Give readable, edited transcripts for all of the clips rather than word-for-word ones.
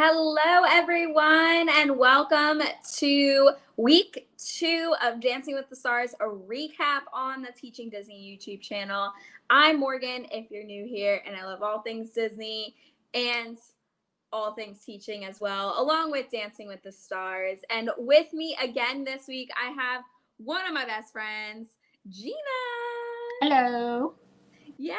Hello, everyone, and welcome to week 2 of Dancing with the Stars, a recap on the Teaching Disney YouTube channel. I'm Morgan, if you're new here, and I love all things Disney and all things teaching as well, along with Dancing with the Stars. And with me again this week, I have one of my best friends, Gina. Hello. Yay!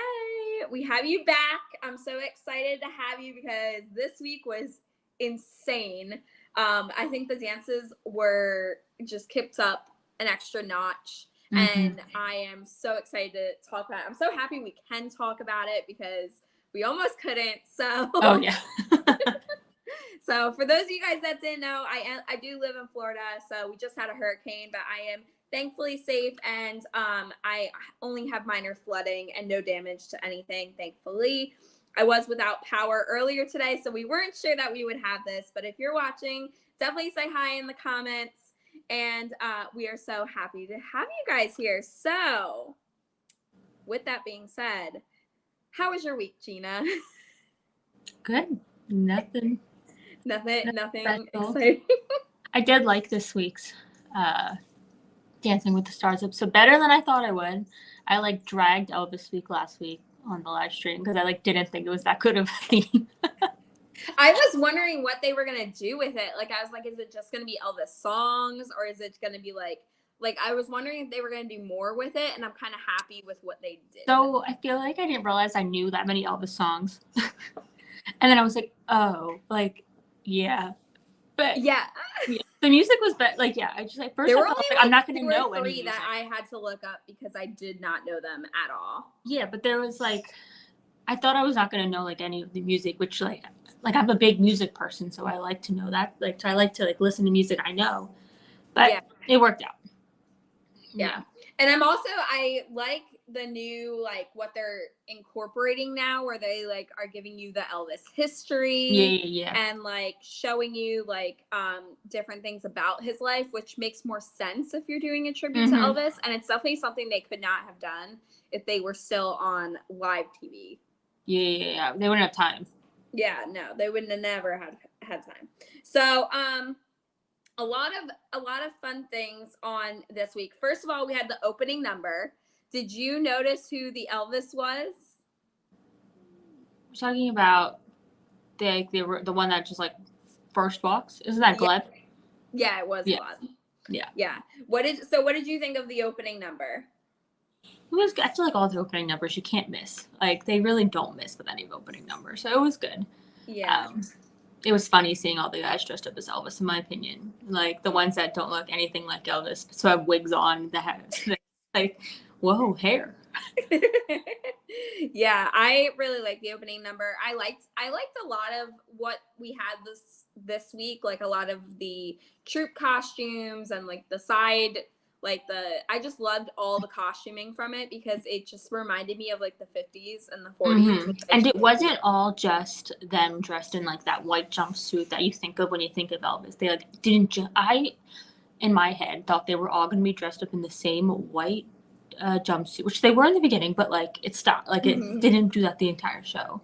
We have you back. I'm so excited to have you because this week was insane. I think the dances were just kicked up an extra notch, and I am so excited to talk about it. I'm so happy we can talk about it because we almost couldn't. So, oh yeah. So for those of you guys that didn't know, I do live in Florida, so we just had a hurricane, but I am thankfully safe, and I only have minor flooding and no damage to anything, thankfully. I was without power earlier today, so we weren't sure that we would have this, but if you're watching, definitely say hi in the comments, and we are so happy to have you guys here. So with that being said, how was your week, Gina? Good. Nothing exciting. I did like this week's Dancing with the Stars episode better than I thought I would. I dragged Elvis week last week on the live stream because I didn't think it was that good of a theme. I was wondering what they were gonna do with it. I was like, is it just gonna be Elvis songs, or is it gonna be like I was wondering if they were gonna do more with it, and I'm kind of happy with what they did. So I feel like I didn't realize I knew that many Elvis songs, and then I was like, oh, yeah, but yeah. The music was better. I just first there I were felt only I'm not gonna know three any that I had to look up because I did not know them at all. Yeah, but there was I thought I was not gonna know any of the music, which I'm a big music person, so I like to know that. So I like to listen to music I know, but it worked out. Yeah. And I like the new what they're incorporating now, where they are giving you the Elvis history, and showing you different things about his life, which makes more sense if you're doing a tribute to Elvis. And it's definitely something they could not have done if they were still on live TV. Yeah. They wouldn't have time. Yeah, no, they wouldn't have never had time. So, a lot of fun things on this week. First of all, we had the opening number. Did you notice who the Elvis was? We're talking about the one that just first walks. Isn't that Gleb? Yeah, it was Gleb. Yeah. What did you think of the opening number? I feel like all the opening numbers you can't miss. They really don't miss with any of opening numbers. So it was good. Yeah. It was funny seeing all the guys dressed up as Elvis, in my opinion. The ones that don't look anything like Elvis, so have wigs on, whoa, hair. Yeah, I really like the opening number. I liked a lot of what we had this week, a lot of the troop costumes and the side. I just loved all the costuming from it because it just reminded me of the 50s and the 40s. And it wasn't all just them dressed in that white jumpsuit that you think of when you think of Elvis. They I, in my head, thought they were all going to be dressed up in the same white jumpsuit, which they were in the beginning, but it stopped. It didn't do that the entire show.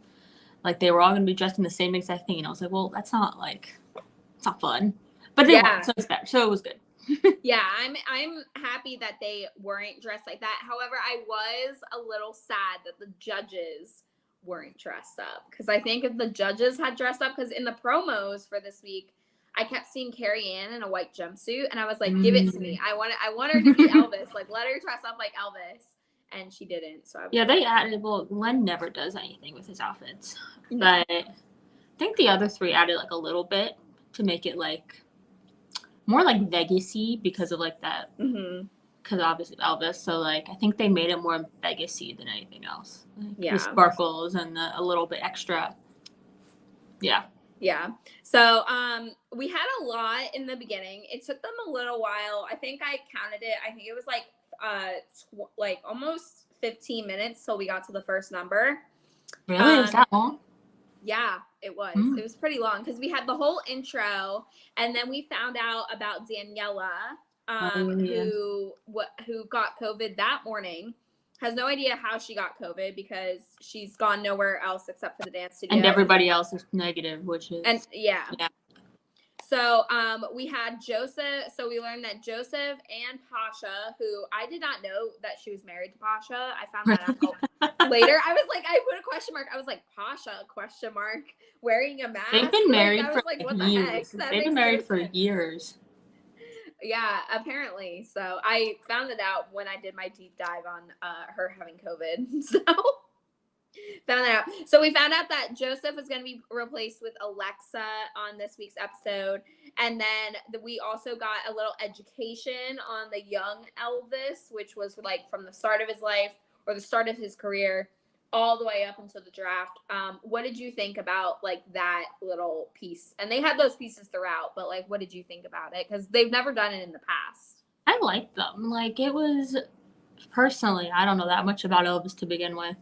They were all going to be dressed in the same exact thing, and I was like, well, that's not it's not fun. But they weren't, so it's better. So it was good. Yeah, I'm happy that they weren't dressed like that. However, I was a little sad that the judges weren't dressed up, because I think if the judges had dressed up, because in the promos for this week, I kept seeing Carrie Ann in a white jumpsuit, and I was like, give it to me. I want her to be Elvis. Let her dress up like Elvis, and she didn't. So they added. Well, Glenn never does anything with his outfits, but I think the other three added a little bit to make it more Vegas-y because of that. Because obviously Elvis, so I think they made it more Vegas-y than anything else. The sparkles and a little bit extra. Yeah. Yeah. So we had a lot in the beginning. It took them a little while. I think I counted it. I think it was almost 15 minutes till we got to the first number. Really? It was that long? Yeah, it was. It was pretty long because we had the whole intro, and then we found out about Daniela, who got COVID that morning, has no idea how she got COVID because she's gone nowhere else except for the dance studio. And everybody else is negative, which is... And yeah. So we had Joseph. So we learned that Joseph and Pasha, who I did not know that she was married to Pasha. I found that out later. I was like, I put a question mark. I was like, Pasha, question mark, wearing a mask. They've been married for like, what years. The heck? They've been married for years. Yeah, apparently. So I found it out when I did my deep dive on her having COVID. So found that out. So we found out that Joseph was going to be replaced with Alexa on this week's episode. And then we also got a little education on the young Elvis, which was like from the start of his life or the start of his career all the way up until the draft. What did you think about like that little piece? And they had those pieces throughout, but like, what did you think about it? Because they've never done it in the past. I liked them. Like it was, personally, I don't know that much about Elvis to begin with.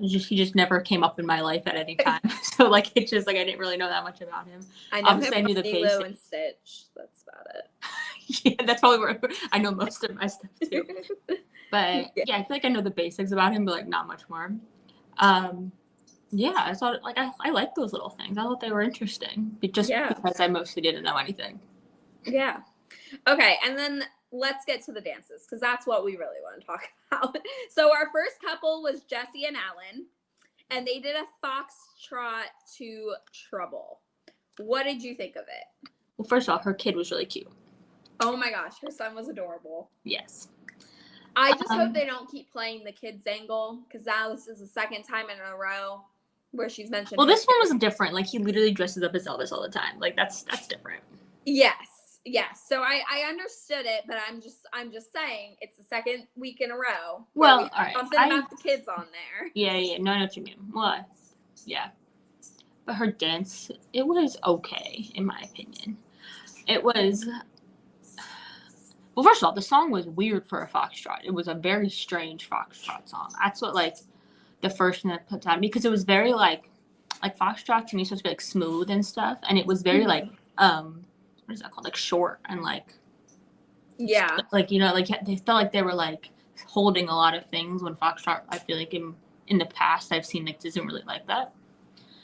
He just never came up in my life at any time. So like it's just like I didn't really know that much about him. I know Obviously, him I knew the basics. and Stitch. That's about it. Yeah, that's probably where I know most of my stuff too. But yeah, I feel like I know the basics about him, but like not much more. Yeah, I thought like I liked those little things. I thought they were interesting, because I mostly didn't know anything. Yeah. Okay, and then let's get to the dances because that's what we really want to talk about. So our first couple was Jesse and Alan, and they did a foxtrot to Trouble. What did you think of it? Well, first off, her kid was really cute. Oh my gosh, her son was adorable. Yes. I just hope they don't keep playing the kids angle because now this is the second time in a row where she's mentioned. Well, this one was different. Like he literally dresses up as Elvis all the time. Like that's different. Yes. So I understood it, but I'm just saying it's the second week in a row. Well, all right. Something about the kids on there. Yeah. No, I know what you mean. Well, yeah. But her dance, it was okay, in my opinion. It was... Well, first of all, the song was weird for a foxtrot. It was a very strange foxtrot song. That's what, like, the first thing that put down, because it was very, like foxtrot to me supposed to be, like, smooth and stuff, and it was very, like, what is that called? Like, short and, like... Yeah. Like, you know, like, they felt like they were, like, holding a lot of things when foxtrot, I feel like, in the past, I've seen, like, doesn't really like that.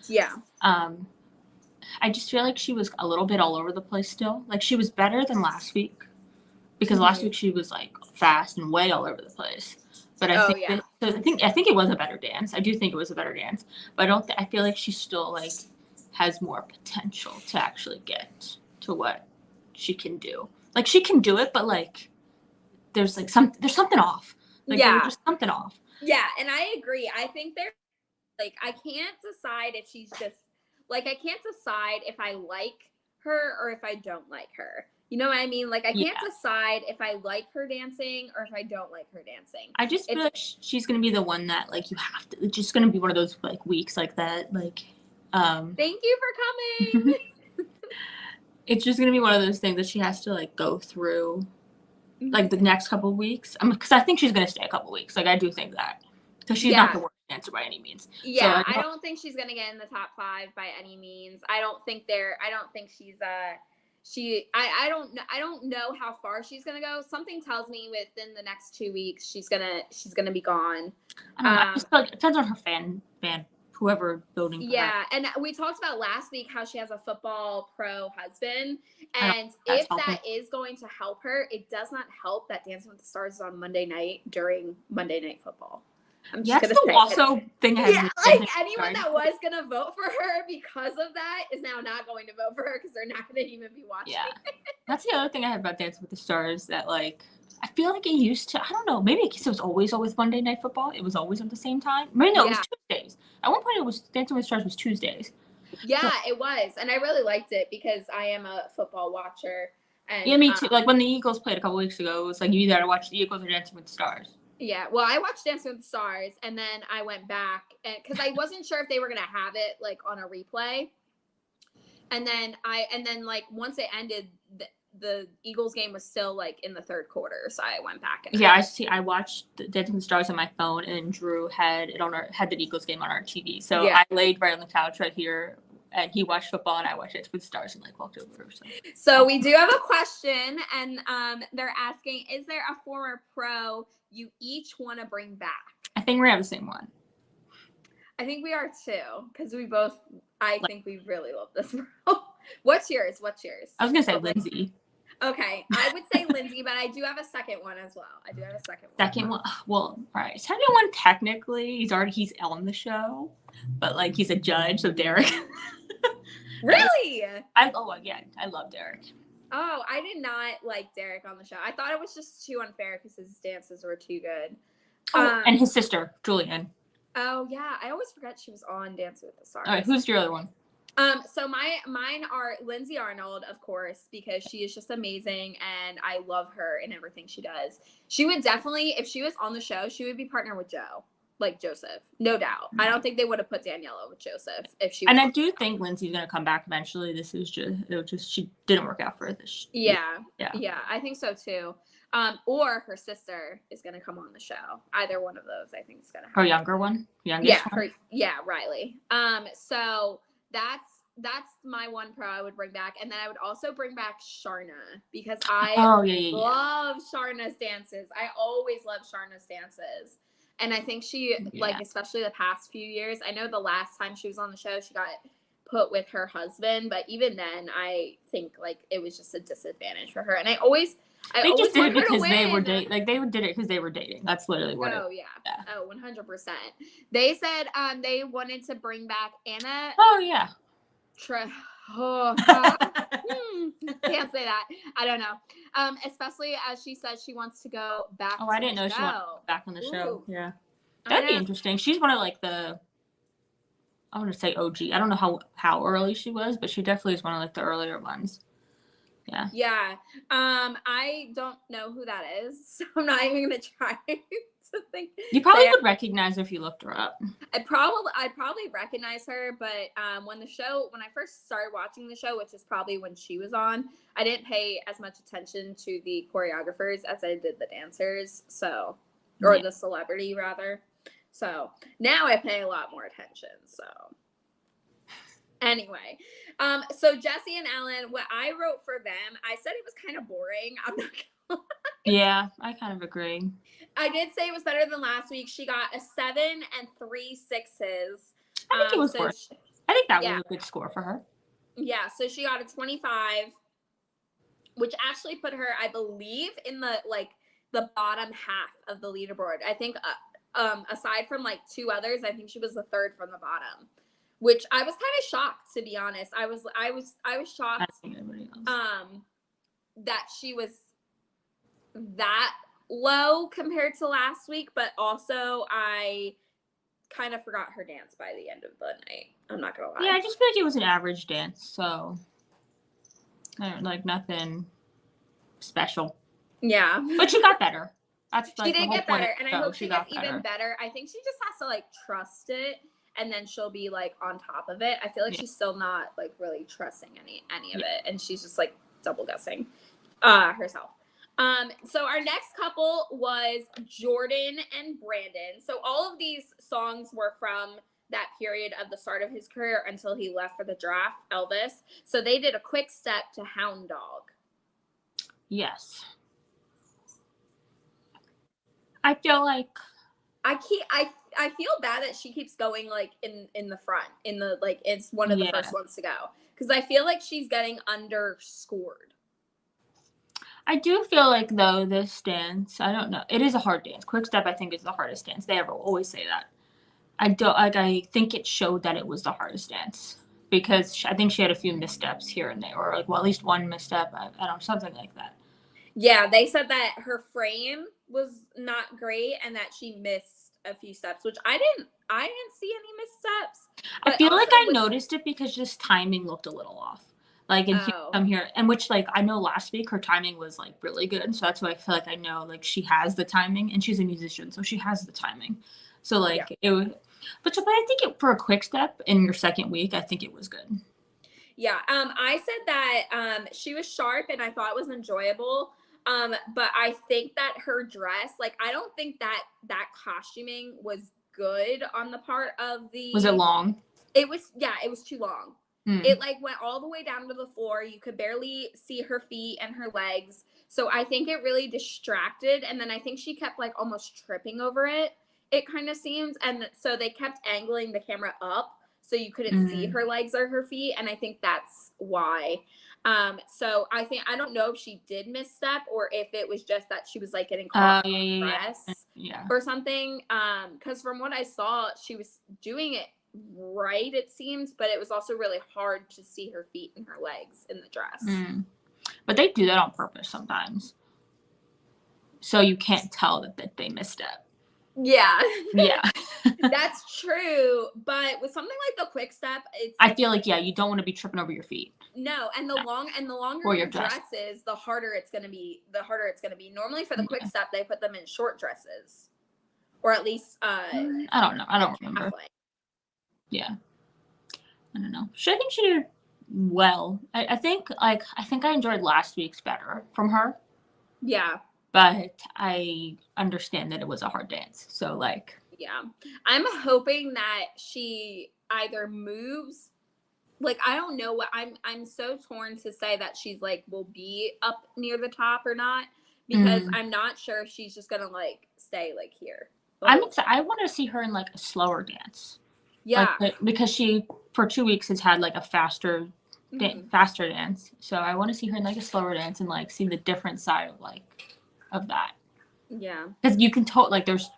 Yeah. I just feel like she was a little bit all over the place still. Like, she was better than last week. Because last week she was like fast and way all over the place, but I think it was a better dance. I do think it was a better dance, but I feel like she still like has more potential to actually get to what she can do. Like she can do it, but like there's something off. Like there's just something off. Yeah, and I agree. I think like I can't decide if she's just like I can't decide if I like her or if I don't like her. You know what I mean? Like, I can't decide if I like her dancing or if I don't like her dancing. I just feel like she's going to be the one that, like, you have to... It's just going to be one of those, like, weeks like that. Like, Thank you for coming! It's just going to be one of those things that she has to, like, go through, like, the next couple of weeks. Because I think she's going to stay a couple of weeks. Like, I do think that. Because she's not the worst dancer by any means. Yeah, so I don't think she's going to get in the top 5 by any means. I don't think she's... I don't know how far she's gonna go. Something tells me within the next 2 weeks she's gonna be gone. I just feel like it depends on her fan whoever building. Yeah, and we talked about last week how she has a football pro husband, and if that is going to help her, it does not help that Dancing with the Stars is on Monday night during Monday Night Football. I'm just That's the also thing. Like anyone that was gonna vote for her because of that is now not going to vote for her because they're not gonna even be watching. Yeah, that's the other thing I have about Dancing with the Stars, that like I feel like it used to. I don't know. Maybe it was always Monday Night Football. It was always at the same time. Maybe no, it was Tuesdays. At one point, it was Dancing with the Stars was Tuesdays. Yeah, it was, and I really liked it because I am a football watcher. And, yeah, me too. Like when the Eagles played a couple weeks ago, it was like you either had to watch the Eagles or Dancing with the Stars. Yeah, well, I watched Dancing with the Stars, and then I went back because I wasn't sure if they were gonna have it like on a replay. And then like once it ended, the Eagles game was still like in the third quarter, so I went back and I watched Dancing with the Stars on my phone, and Drew had the Eagles game on our TV. So yeah. I laid right on the couch right here and he watched football and I watched Dancing with the Stars and like walked over. So we do have a question, and they're asking, is there a former pro you each want to bring back? I think we have the same one. I think we are too, because I think we really love this pro. What's yours? I was gonna say Lindsay. Okay, I would say Lindsay, but I do have a second one as well. Second one. Well, all right. Second one, technically, he's on the show, but like he's a judge, so Derek. Really? I love Derek. Oh, I did not like Derek on the show. I thought it was just too unfair because his dances were too good. And his sister, Julianne. Oh yeah, I always forget she was on Dancing with the Stars. All right, who's your other one? So mine are Lindsay Arnold, of course, because she is just amazing and I love her and everything she does. She would definitely, if she was on the show, she would be partnered with Joseph, no doubt. I don't think they would have put Daniela with Joseph if she. And I do think Lindsay's gonna come back eventually. This is just she didn't work out for her this. Yeah, I think so too. Or her sister is gonna come on the show. Either one of those, I think, is gonna happen. Her younger one, one? Riley. So that's my one pro I would bring back, and then I would also bring back Sharna because I love Sharna's dances. I always love Sharna's dances, and I think she like, especially the past few years. I know the last time she was on the show, she got put with her husband, but even then, I think like it was just a disadvantage for her. And I just did it because they were dating. Like they did it because they were dating. That's literally what. Oh yeah. Oh, 100%. They said they wanted to bring back Anna. Oh yeah. Can't say that. I don't know. Especially as she said she wants to go back. Oh, I didn't know she wanted to go back on the show. Yeah, that'd be interesting. She's one of like I want to say OG. I don't know how early she was, but she definitely is one of like the earlier ones. Yeah. Yeah. I don't know who that is, so I'm not even gonna try to think. You probably would recognize her if you looked her up. I'd probably recognize her, but when I first started watching the show, which is probably when she was on, I didn't pay as much attention to the choreographers as I did the dancers, or the celebrity rather. So now I pay a lot more attention. So anyway, so Jesse and Ellen, what I wrote for them, I said it was kind of boring. I'm not gonna lie. Yeah, I kind of agree. I did say it was better than last week. She got a 7 and 3 6s. I think it was worth. I think that was a good score for her. Yeah, so she got a 25, which actually put her, I believe, in the bottom half of the leaderboard. I think aside from like 2 others, I think she was the third from the bottom, which I was kind of shocked, to be honest. I was shocked that she was that low compared to last week, but also I kind of forgot her dance by the end of the night. I'm not gonna lie. Yeah, I just feel like it was an average dance, so like nothing special. Yeah, but she got better. That's she did get better, and I hope she gets even better. I think she just has to like trust it, and then she'll be like on top of it. I feel like she's still not like really trusting any of it, and she's just like double guessing herself. So our next couple was Jordan and Brandon. So all of these songs were from that period of the start of his career until he left for the draft, Elvis. So they did a quick step to Hound Dog. Yes. I feel like I feel bad that she keeps going like in the front, in the like it's one of the first ones to go, because I feel like she's getting underscored. I do feel like though this dance, I don't know, it is a hard dance. Quick step, I think, is the hardest dance. They always say that. I think it showed that it was the hardest dance because I think she had a few missteps here and there, or like at least one misstep. I don't know, something like that. Yeah, they said that her frame was not great and that she missed a few steps, which I didn't see any missteps. I feel like I noticed it because just timing looked a little off. Like, and I'm here, and which, like, I know last week her timing was, like, really good. So that's why I feel like I know, like, she has the timing, and she's a musician, so she has the timing. So, like, it was, but I think for a quick step in your second week, I think it was good. Yeah. I said that she was sharp, and I thought it was enjoyable. But I think that her dress, like, I don't think that costuming was good on the part of the. Was it long? It was too long. It like went all the way down to the floor. You could barely see her feet and her legs. So I think it really distracted. And then I think she kept like almost tripping over it. It kind of seems. And so they kept angling the camera up so you couldn't see her legs or her feet. And I think that's why. So I don't know if she did misstep or if it was just that she was like getting caught in the press or something. Because from what I saw, she was doing it right, it seems, but it was also really hard to see her feet and her legs in the dress. But they do that on purpose sometimes, so you can't tell that they misstep. Yeah. Yeah. That's true, but with something like the quick step, I feel like you don't want to be tripping over your feet. No, and the longer your dress is, the harder it's gonna be. Normally for the quick step, they put them in short dresses, or at least I don't know. I don't remember. Halfway. Yeah. I don't know. I think she did well. I think I enjoyed last week's better from her. Yeah. But I understand that it was a hard dance. So like. Yeah. I'm hoping that she either moves. Like, I don't know what I'm so torn to say that she's like will be up near the top or not, because I'm not sure if she's just gonna like stay like here. I'm excited. I want to see her in like a slower dance. Yeah. Like, because she for 2 weeks has had like a faster dance. So I want to see her in like a slower dance and like see the different side of that. Yeah. Because you can like there's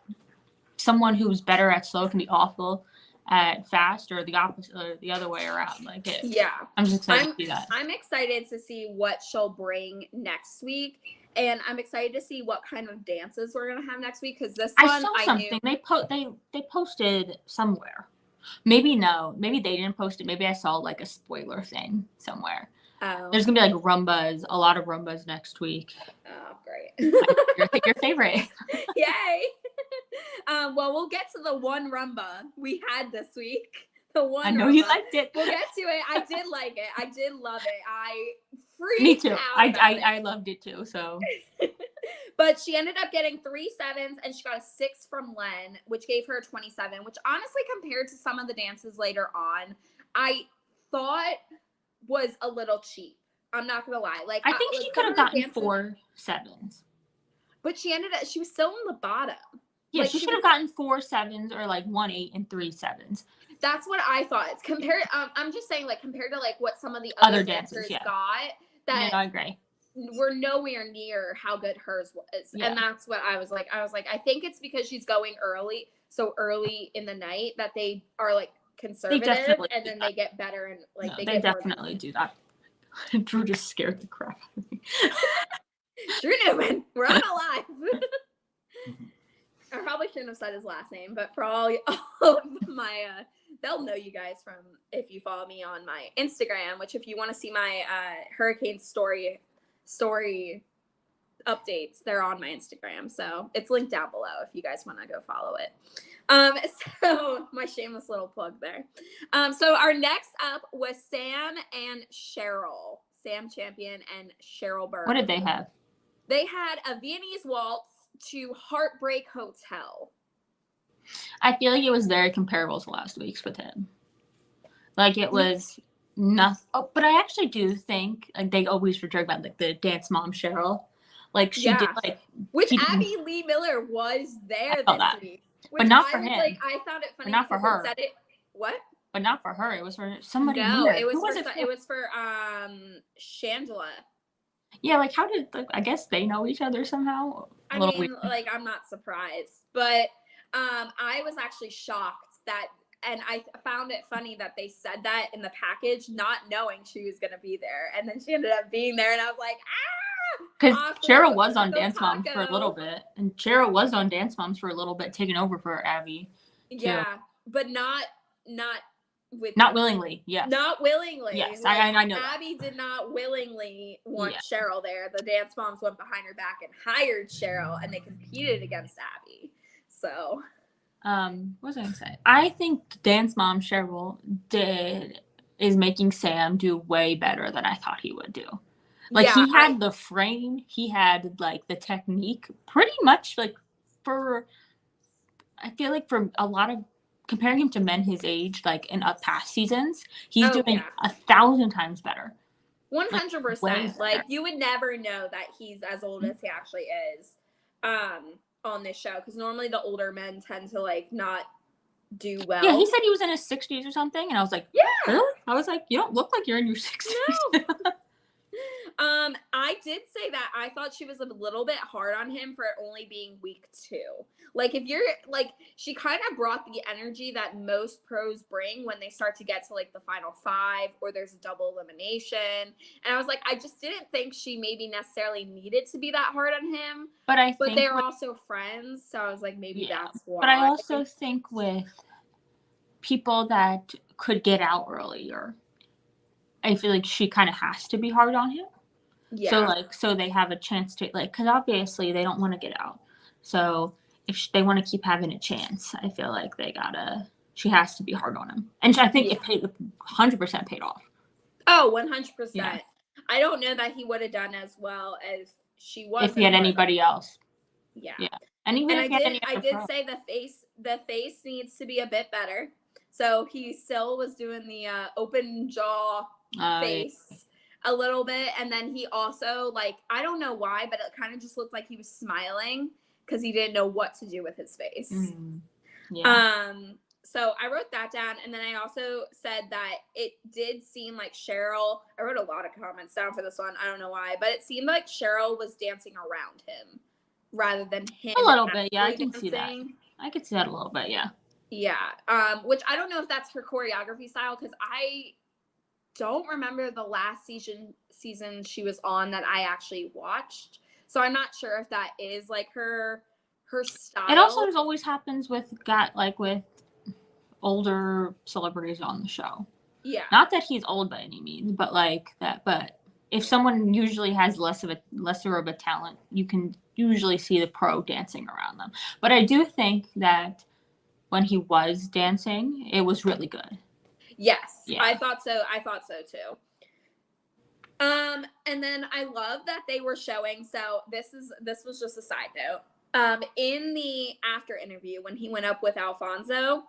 someone who's better at slow can be awful at fast, or the opposite, or the other way around. Like it. Yeah. I'm just excited to see that. I'm excited to see what she'll bring next week. And I'm excited to see what kind of dances we're gonna have next week, because this one I saw something. They posted somewhere. Maybe they didn't post it. Maybe I saw like a spoiler thing somewhere. Oh. There's gonna be like rumbas, a lot of rumbas next week. Oh, great. your favorite. Yay. Well, we'll get to the one rumba we had this week. The one. I know rumba. You liked it. We'll get to it. I did like it. I did love it. I freaked Me too. out. I loved it too. So. But she ended up getting 3 7s, and she got a 6 from Len, which gave her a 27, which honestly, compared to some of the dances later on, I thought was a little cheap. I'm not gonna lie. Like, I think she could have gotten 4 7s. But she was still in the bottom. Yeah, like, she should have gotten 4 7s, or like 1 8 and 3 7s. That's what I thought. It's compared. I'm just saying, like, compared to like what some of the other dancers got. That I agree. We're nowhere near how good hers was. Yeah. And that's what I was like. I think it's because she's going so early in the night, that they are like conservative, and then they get better, and like they definitely do that. Drew just scared the crap out of me. Drew Newman, we're on alive. I probably shouldn't have said his last name, but for all of my they'll know you guys from if you follow me on my Instagram, which if you want to see my hurricane story updates, they're on my Instagram, so it's linked down below if you guys want to go follow it. So my shameless little plug there. So our next up was Sam Champion and Cheryl Burke. What did they have? They had a Viennese waltz to Heartbreak Hotel. I feel like it was very comparable to last week's with him. Like, it was nothing. Oh, but I actually do think, like, they always were joking about, like, the dance mom Cheryl. Like, she did, like... Which Abby Lee Miller was there this week. But not for him. Like, I found it funny. But not for her. What? But not for her. It was for somebody No, near. it was for Shangela. Yeah, like, how did... Like, I guess they know each other somehow. I mean, weird. Like, I'm not surprised. But I was actually shocked that... And I found it funny that they said that in the package, not knowing she was going to be there. And then she ended up being there, and I was like, ah! Because Cheryl was on Dance Moms for a little bit. And Cheryl was on Dance Moms for a little bit, taking over for Abby. Yeah, but not willingly, yes. Not willingly. Yes, like, I know Abby did not willingly want Cheryl there. The Dance Moms went behind her back and hired Cheryl, and they competed against Abby. So... what was I gonna say? I think Dance Mom Cheryl is making Sam do way better than I thought he would do. Like, he had the frame, he had like the technique, pretty much like I feel like for a lot of comparing him to men his age, like in past seasons, he's doing yeah. 1,000 times better. 100%. Like, you would never know that he's as old as he actually is on this show, because normally the older men tend to like not do well. Yeah, he said he was in his 60s or something, and I was like, yeah, really? I was like, you don't look like you're in your 60s. No. I did say that I thought she was a little bit hard on him for only being week 2. Like, if you're like, she kind of brought the energy that most pros bring when they start to get to like the final 5 or there's a double elimination. And I was like, I just didn't think she maybe necessarily needed to be that hard on him. But I think they're also friends, so I was like, maybe that's why. But I also think with people that could get out earlier, I feel like she kind of has to be hard on him. Yeah. So they have a chance to, like, because obviously they don't want to get out. So if they want to keep having a chance, I feel like she has to be hard on him. And I think it 100% paid off. Oh, 100%. Yeah. I don't know that he would have done as well as she was. If he had anybody else. Yeah. And even if I did say the face needs to be a bit better. So he still was doing the open jaw face a little bit. And then he also, like, I don't know why, but it kind of just looked like he was smiling because he didn't know what to do with his face. Yeah. So I wrote that down. And then I also said that it did seem like Cheryl, I wrote a lot of comments down for this one. I don't know why, but it seemed like Cheryl was dancing around him rather than him. A little bit. Yeah, I can see that. I could see that a little bit. Yeah. Yeah. Which I don't know if that's her choreography style, because I don't remember the last season she was on that I actually watched. So I'm not sure if that is like her style. It also always happens with older celebrities on the show. Yeah. Not that he's old by any means, but like that. But if someone usually has lesser of a talent, you can usually see the pro dancing around them. But I do think that when he was dancing, it was really good. Yes, yeah. I thought so too. And then I love that they were showing. So this was just a side note. In the after interview when he went up with Alfonso,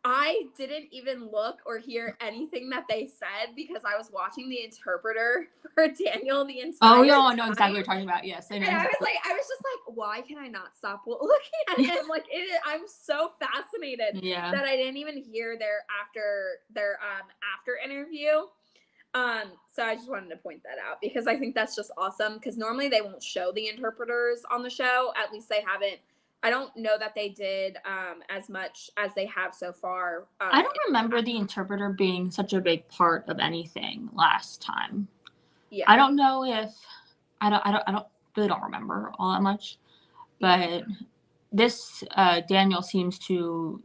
I didn't even look or hear anything that they said because I was watching the interpreter for Daniel the entire time. Oh, yeah, I know exactly what you're talking about. Yes, I know. And I was just like, why can I not stop looking at him? Like, I'm so fascinated that I didn't even hear their after interview. So I just wanted to point that out because I think that's just awesome, because normally they won't show the interpreters on the show. At least they haven't. I don't know that they did as much as they have so far. I don't remember the interpreter being such a big part of anything last time. Yeah. I don't know if I really don't remember all that much, but this Daniel seems to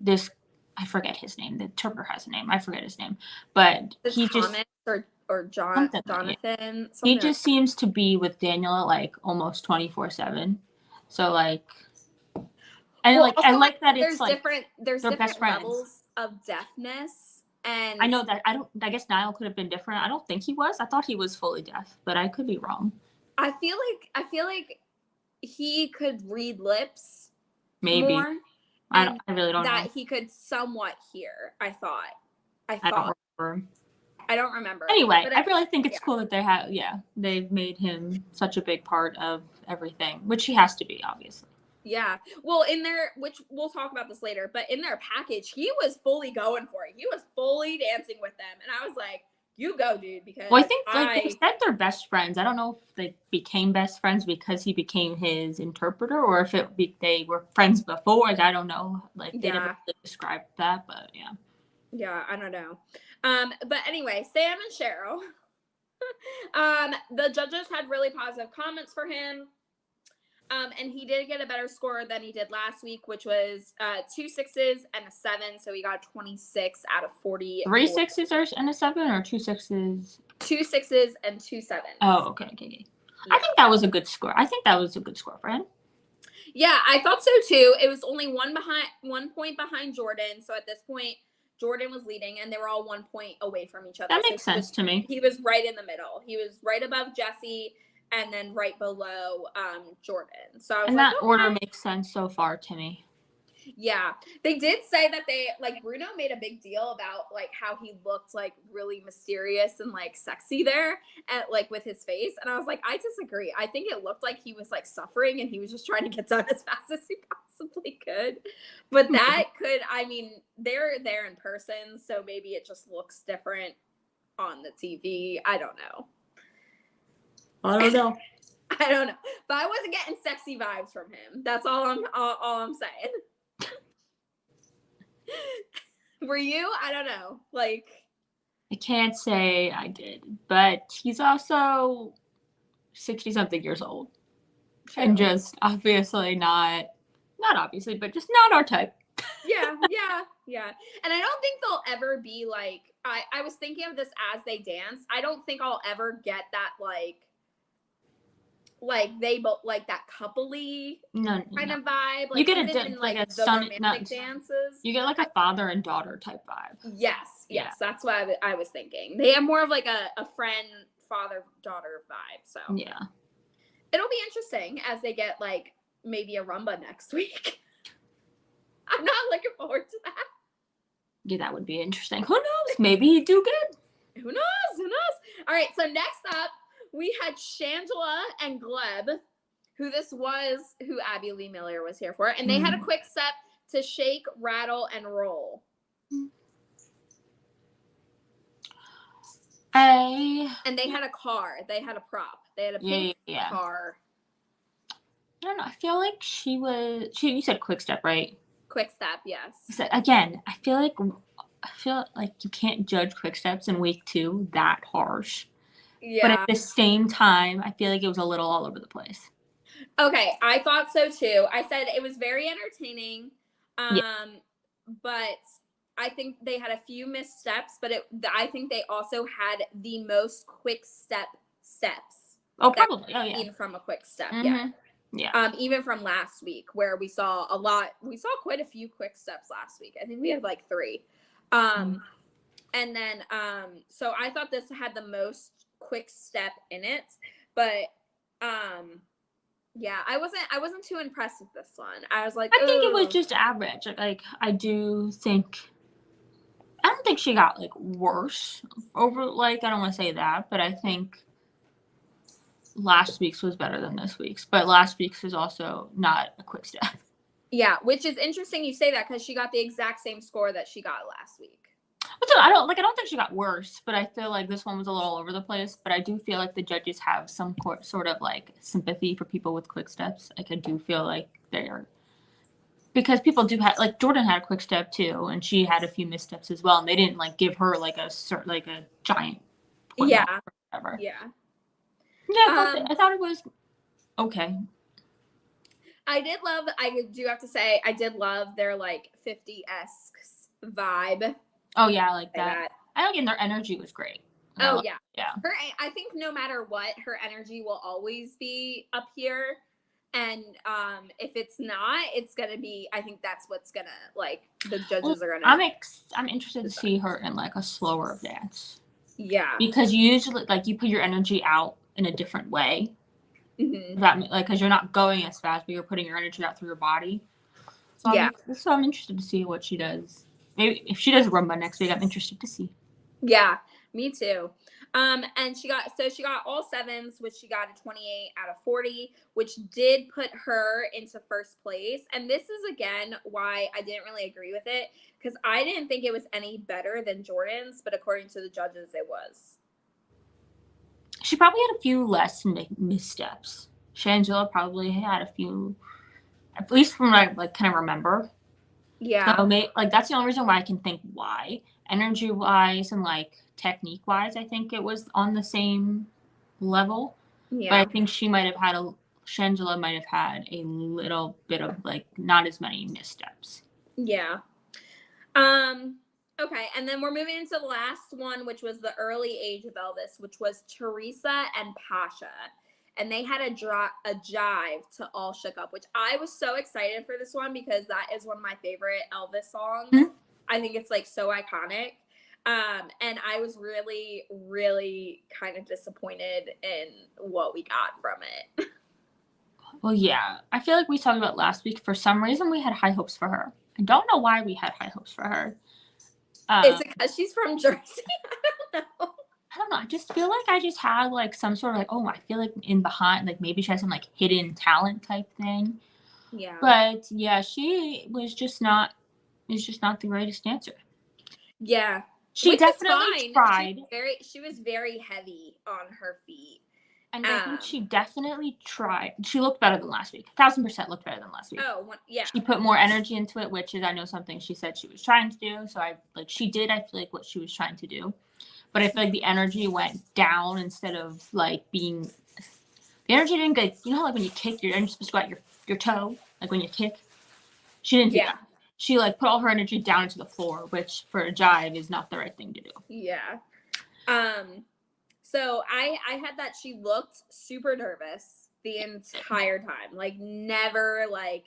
I forget his name. The interpreter has a name. I forget his name, but he just or Jonathan. He just seems to be with Daniel like almost 24/7. So like. And I like that it's like there's different levels of deafness, and I know that I guess Niall could have been different. I don't think he was. I thought he was fully deaf, but I could be wrong. I feel like he could read lips. Maybe. More, I really don't know. That he could somewhat hear. I thought. I don't remember. Anyway, I really think it's cool that they've made him such a big part of everything, which he has to be, obviously. Yeah. Well, which we'll talk about this later, but in their package, he was fully going for it. He was fully dancing with them. And I was like, you go, dude, because I think they said they're best friends. I don't know if they became best friends because he became his interpreter or if they were friends before. I don't know. Like, they never really described that, but yeah. Yeah, I don't know. But anyway, Sam and Cheryl. The judges had really positive comments for him. And he did get a better score than he did last week, which was 2 6s and a 7. So he got 26 out of 40. 3 6s and a 7, or 2 6s? 2 6s and 2 7s. Oh, okay. Yeah. I think that was a good score. For him. Yeah, I thought so too. It was only 1 point behind Jordan. So at this point, Jordan was leading, and they were all 1 point away from each other. That makes sense to me. He was right in the middle. He was right above Jesse. And then right below Jordan. So I was that order makes sense so far to me. Yeah, they did say that they like Bruno made a big deal about like how he looked like really mysterious and like sexy there at like with his face, and I was like, I disagree. I think it looked like he was like suffering and he was just trying to get done as fast as he possibly could. But that could, I mean, they're there in person, so maybe it just looks different on the TV. I don't know. I don't know. I don't know, but I wasn't getting sexy vibes from him. That's all I'm saying. Were you? I don't know. Like, I can't say I did, but he's also 60-something years old. true. And just obviously not obviously, but just not our type. Yeah. And I don't think they'll ever be like, I was thinking of this as they dance. I don't think I'll ever get that like they both like that coupley kind of vibe. Like, you get even in like the romantic dances. You get like a father and daughter type vibe. Yes, that's what I was thinking. They have more of like a friend, father, daughter vibe. So yeah, it'll be interesting as they get like maybe a rumba next week. I'm not looking forward to that. Yeah, that would be interesting. Who knows? Maybe he'd do good. Who knows? All right, so next up, we had Shangela and Gleb, who Abby Lee Miller was here for, and they had a quick step to shake, rattle, and roll. And they had a car. They had a prop. They had a pink car. I don't know. I feel like you said quick step, right? Quick step, yes. So again, I feel like you can't judge quick steps in week 2 that harsh. Yeah. But at the same time, I feel like it was a little all over the place. Okay, I thought so too. I said it was very entertaining, but I think they had a few missteps, but I think they also had the most quick steps. Oh, probably. Oh, yeah. Even from a quick step, Yeah. Even from last week where we saw quite a few quick steps last week. I think we had like 3. And then, so I thought this had the most quick step in it, but, yeah, I wasn't too impressed with this one. I was like, I think it was just average. Like, I don't think she got like worse over, like, I don't want to say that, but I think last week's was better than this week's, but last week's was also not a quick step. Yeah, which is interesting you say that because she got the exact same score that she got last week. I don't think she got worse, but I feel like this one was a little all over the place. But I do feel like the judges have some sort of like sympathy for people with quick steps. Like, I do feel like because people do have, like, Jordan had a quick step too, and she had a few missteps as well, and they didn't like give her like a giant point or whatever. Yeah. I thought it was okay. I do have to say, I did love their like 50-esque vibe. Oh yeah, I like that. I think their energy was great. Oh yeah. I think no matter what, her energy will always be up here. And if it's not, it's gonna be. I think that's what's gonna like the judges are gonna. I'm interested to see her in like a slower dance. Yeah. Because you usually like you put your energy out in a different way. Mm-hmm. Because you're not going as fast, but you're putting your energy out through your body. So I'm interested to see what she does. Maybe if she does rumba next week, I'm interested to see. Yeah, me too. And she got all 7s, which she got a 28 out of 40, which did put her into first place. And this is again why I didn't really agree with it, because I didn't think it was any better than Jordan's, but according to the judges, it was. She probably had a few less missteps. Shangela probably had a few, at least from what I like kind of remember. Yeah. So that's the only reason why I can think why. Energy wise and like technique wise, I think it was on the same level. Yeah. But I think Shangela might have had a little bit of like not as many missteps. Yeah. Okay, and then we're moving into the last one, which was the early age of Elvis, which was Teresa and Pasha. And they had a jive to All Shook Up, which I was so excited for this one because that is one of my favorite Elvis songs. Mm-hmm. I think it's like so iconic. And I was really, really kind of disappointed in what we got from it. Well, yeah. I feel like we talked about last week. For some reason, we had high hopes for her. I don't know why we had high hopes for her. Is it because she's from Jersey? I don't know. I don't know. I just feel like I just had like some sort of like, oh, I feel like in behind, like maybe she has some like hidden talent type thing. Yeah. But yeah, she was just not the greatest dancer. Yeah. She Which definitely is fine. tried. She was very heavy on her feet. And I think she definitely tried. She looked better than last week. 1,000% looked better than last week. Oh, yeah. She put more energy into it, which is, I know, something she said she was trying to do. So she did, I feel like, what she was trying to do. But I feel like the energy went down instead of like being. The energy didn't go. You know how like when you kick, you're supposed to go out your toe, like when you kick. She didn't do that. She like put all her energy down into the floor, which for a jive is not the right thing to do. Yeah. So I had that she looked super nervous the entire time, like never like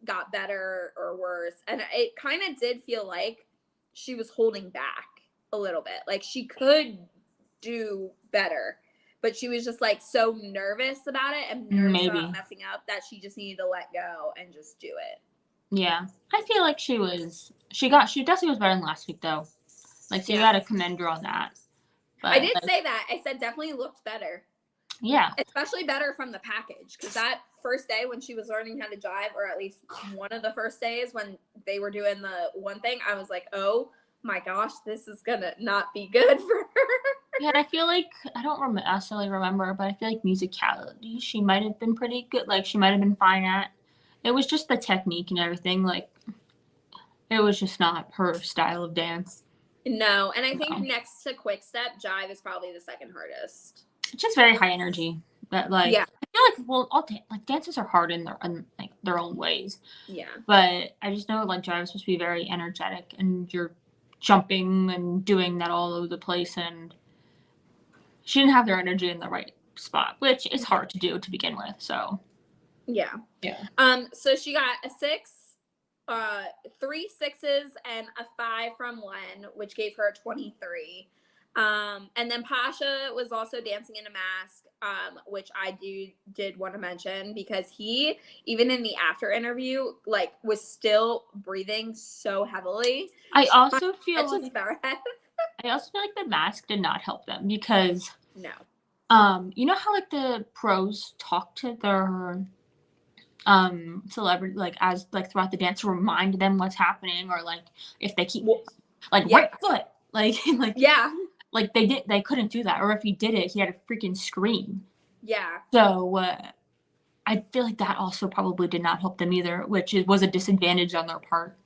got better or worse, and it kind of did feel like she was holding back a little bit. Like she could do better, but she was just like so nervous about it and nervous about messing up that she just needed to let go and just do it. Yeah, I feel like she definitely was better than last week though. Like, so you gotta commend her on that. But, I did say that. I said definitely looked better. Yeah. Especially better from the package, because that first day when she was learning how to jive, or at least one of the first days when they were doing the one thing, I was like, oh my gosh, this is gonna not be good for her. Yeah, and I feel like, I don't necessarily remember, but I feel like musicality, she might have been pretty good. Like, she might have been fine at. It was just the technique and everything. Like, it was just not her style of dance. No, and I think next to quick step, jive is probably the second hardest. It's just very high energy. But like, I feel like, well, dances are hard in their own ways. Yeah. But I just know like jive is supposed to be very energetic, and you're jumping and doing that all over the place, and she didn't have their energy in the right spot, which is hard to do to begin with. So. Yeah. So she got a 6. 3 6s and a 5 from Len, which gave her a 23. And then Pasha was also dancing in a mask, which I did want to mention, because he, even in the after interview, like was still breathing so heavily. I also feel like the mask did not help them, because no. You know how like the pros talk to their celebrity like as like throughout the dance to remind them what's happening, or like if they keep right foot like like they couldn't do that, or if he did it he had to freaking scream. So I feel like that also probably did not help them either, which was a disadvantage on their part.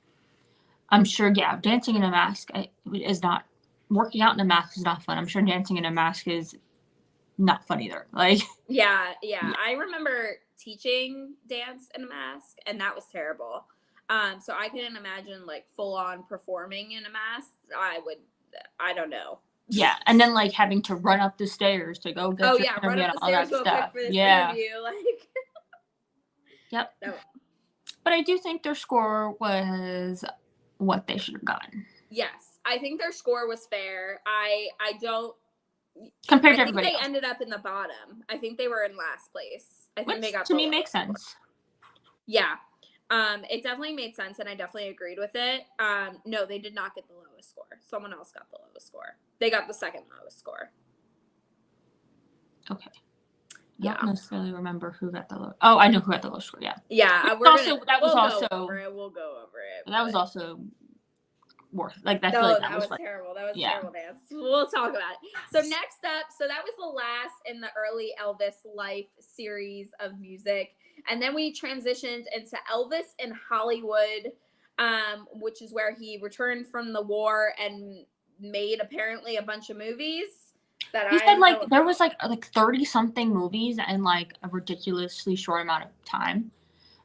I'm sure dancing in a mask is not, working out in a mask is not fun. I'm sure dancing in a mask is not fun either. Like yeah. I remember teaching dance in a mask, and that was terrible. So I couldn't imagine like full on performing in a mask. I don't know. Yeah, and then like having to run up the stairs to go get your run up the stairs real quick for this interview. Like Yep. No. But I do think their score was what they should have gotten. Yes, I think their score was fair. I don't. Compared to everybody else. They ended up in the bottom. I think they were in last place. I think they got to me makes sense. Yeah. It definitely made sense, and I definitely agreed with it. No, they did not get the lowest score. Someone else got the lowest score. They got the second lowest score. Okay. I don't necessarily remember who got the lowest. Oh, I know who got the lowest score. Yeah. Yeah. We'll go over it. That was also worth like that. No, that was terrible. That was terrible dance. We'll talk about it. So next up, that was the last in the early Elvis life series of music, and then we transitioned into Elvis in Hollywood, which is where he returned from the war and made apparently a bunch of movies. He said like there was like 30 something movies in like a ridiculously short amount of time.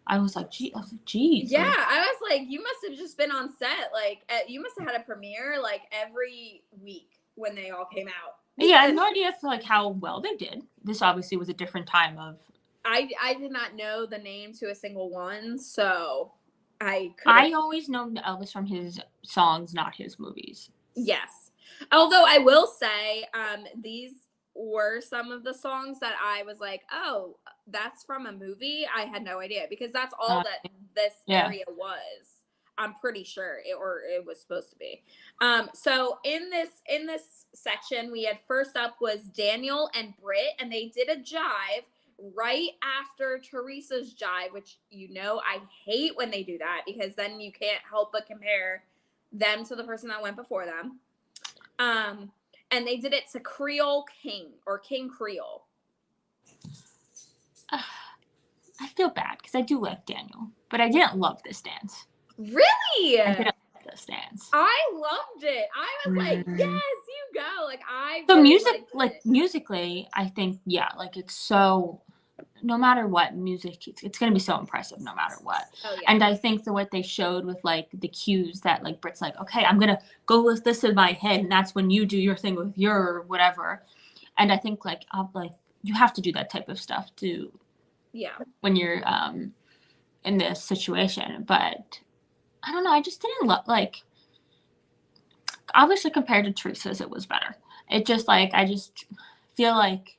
I was like, geez. Yeah, I was like, you must have just been on set. Like, you must have had a premiere like every week when they all came out. Yeah, I have no idea like how well they did. This obviously was a different time of. I did not know the name to a single one, so I always know Elvis from his songs, not his movies. Yes. Although I will say, these were some of the songs that I was like, oh, that's from a movie. I had no idea because that's all that this area was. I'm pretty sure it was supposed to be. So in this section, we had first up was Daniel and Brit, and they did a jive right after Teresa's jive, which I hate when they do that because then you can't help but compare them to the person that went before them. And they did it to Creole King or King Creole. I feel bad because I do like Daniel, but I didn't love this dance. Really? I didn't love this dance. I loved it. I was like, yes, you go. Like the really music, like musically, I think like it's so. No matter what music, it's gonna be so impressive no matter what. Oh, yeah. And I think what they showed with like the cues that like Brit's like, okay, I'm gonna go with this in my head, and that's when you do your thing with your whatever. And I think like you have to do that type of stuff too. Yeah. When you're in this situation, but I don't know. I just didn't like. Obviously, compared to Teresa's, it was better. It just like I just feel like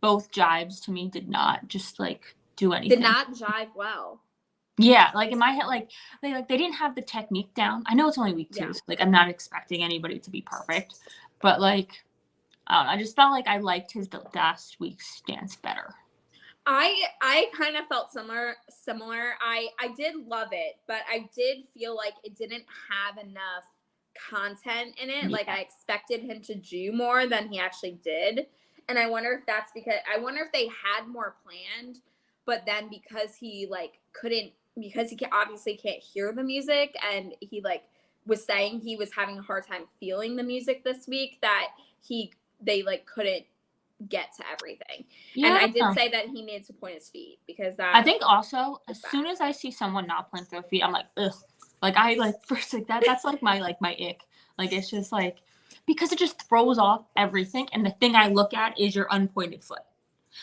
both jives to me did not just like do anything. Did not jive well. Yeah, like in my head, like they didn't have the technique down. I know it's only week 2, so like I'm not expecting anybody to be perfect, but like I don't know, I just felt like I liked his last week's dance better. I kind of felt similar. I did love it, but I did feel like it didn't have enough content in it. Yeah. Like I expected him to do more than he actually did. And I wonder if that's because they had more planned, but then because he like couldn't, because he obviously can't hear the music, and he like was saying he was having a hard time feeling the music this week, that they like couldn't get to everything. Yeah. And I did say that he needs to point his feet because that. I think also as soon as I see someone not point their feet, I'm like, ugh. Like I like first like that's like my ick. Like it's just like because it just throws off everything, and the thing I look at is your unpointed foot.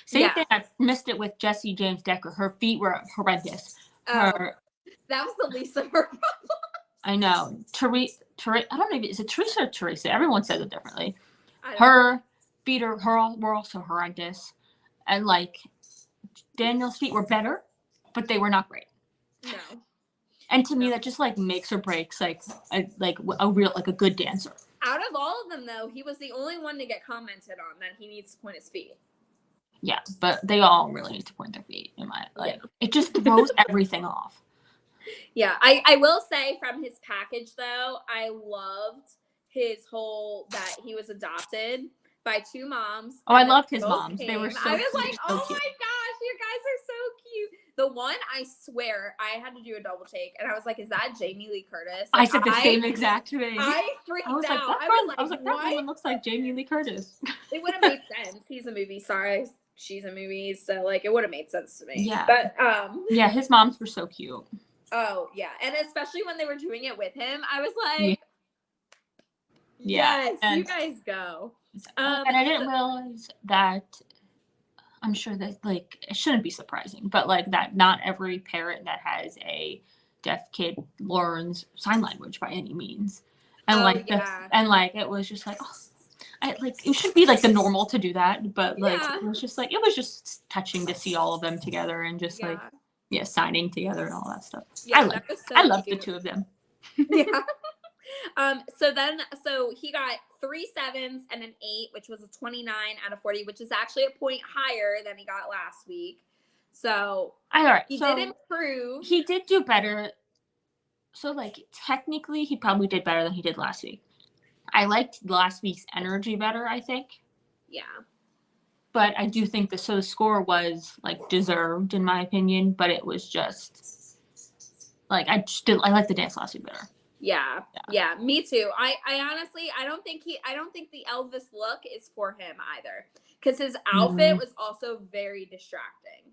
Same thing. I missed it with Jessie James Decker. Her feet were horrendous. That was the least of her problems. I know. Teresa. I don't know if is it Teresa or Teresa. Everyone says it differently. Her feet were also horrendous, and like Daniel's feet were better, but they were not great. No. And to me, that just like makes or breaks like a good dancer. Out of all of them, though, he was the only one to get commented on that he needs to point his feet. Yeah, but they all really need to point their feet. It just throws everything off. Yeah, I will say from his package though, I loved his whole that he was adopted by 2 moms. Oh, I loved his moms. They were so cute. I was like, oh my gosh, you guys are so cute. The one, I swear, I had to do a double take, and I was like, is that Jamie Lee Curtis? Like, I said the same exact thing. I freaked out. I was like, that woman looks like Jamie Lee Curtis. It would have made sense. He's a movie star. She's a movie, so like it would have made sense to me. Yeah. But yeah, his moms were so cute. Oh yeah, and especially when they were doing it with him, I was like, yes, you guys go. And I didn't realize that. I'm sure that like it shouldn't be surprising, but like that not every parent that has a deaf kid learns sign language by any means, and it was just like, it should be like the normal to do that, but like it was just touching to see all of them together and just signing together and all that stuff. Yeah, I love the 2 of them. Yeah. So he got 3 7s and an 8, which was a 29 out of 40, which is actually a point higher than he got last week. So he did improve. He did do better. So like technically he probably did better than he did last week. I liked last week's energy better, I think. Yeah. But I do think the score was like deserved in my opinion, but it was just like I liked the dance last week better. Yeah, me too. I honestly, I don't think the Elvis look is for him either, because his outfit was also very distracting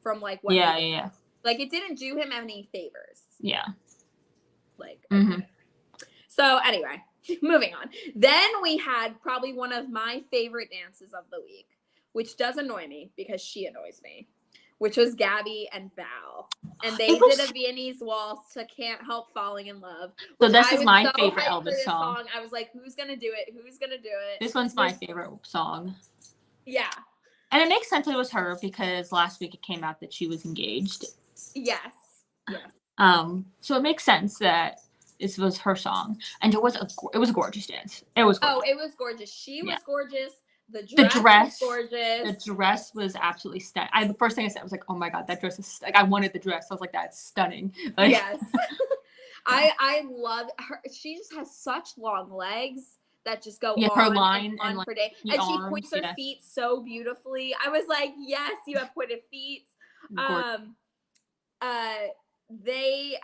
from like what like it didn't do him any favors. Yeah. Like So anyway, moving on. Then we had probably one of my favorite dances of the week, which does annoy me because she annoys me, which was Gabby and Val. And they It was- did a Viennese waltz to Can't Help Falling in Love. So this I is was my so favorite hyped for Elvis this song. I was like, who's going to do it? Who's going to do it? This one's my favorite song. Yeah. And it makes sense it was her because last week it came out that she was engaged. Yes. Yes. So it makes sense that this was her song, and it was a gorgeous dance. It was gorgeous. Oh, it was gorgeous. She was gorgeous. The dress was gorgeous. The dress was absolutely stunning. The first thing I said was like, "Oh my god, that dress is like I wanted the dress." I was like, "That's stunning." Like, yes. I love her. She just has such long legs that just go her on line and on like, for days. And she points her feet so beautifully. I was like, yes, you have pointed feet. They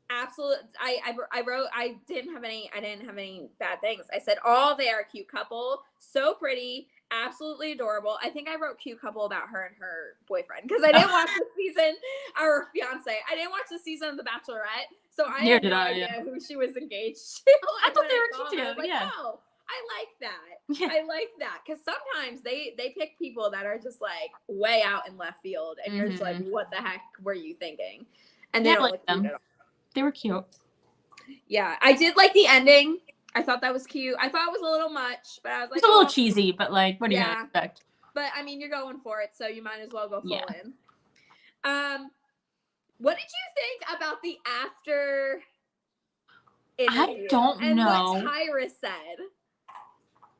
absolutely. I wrote. I didn't have any bad things. I said all they are a cute couple, so pretty, absolutely adorable. I think I wrote cute couple about her and her boyfriend because I didn't watch the season, or fiance. I didn't watch the season of The Bachelorette, so I had no idea who she was engaged to. I thought they were cute together. Like, yeah. Oh, I like that. Yeah. I like that because sometimes they pick people that are just like way out in left field, and you're just like, what the heck were you thinking? And they don't look cute at all. They were cute. Yeah, I did like the ending. I thought that was cute. I thought it was a little much, but I was like, it's a little cheesy, but like, what do you expect? But I mean, you're going for it, so you might as well go full in. What did you think about the after interview? I don't know. What Tyra said.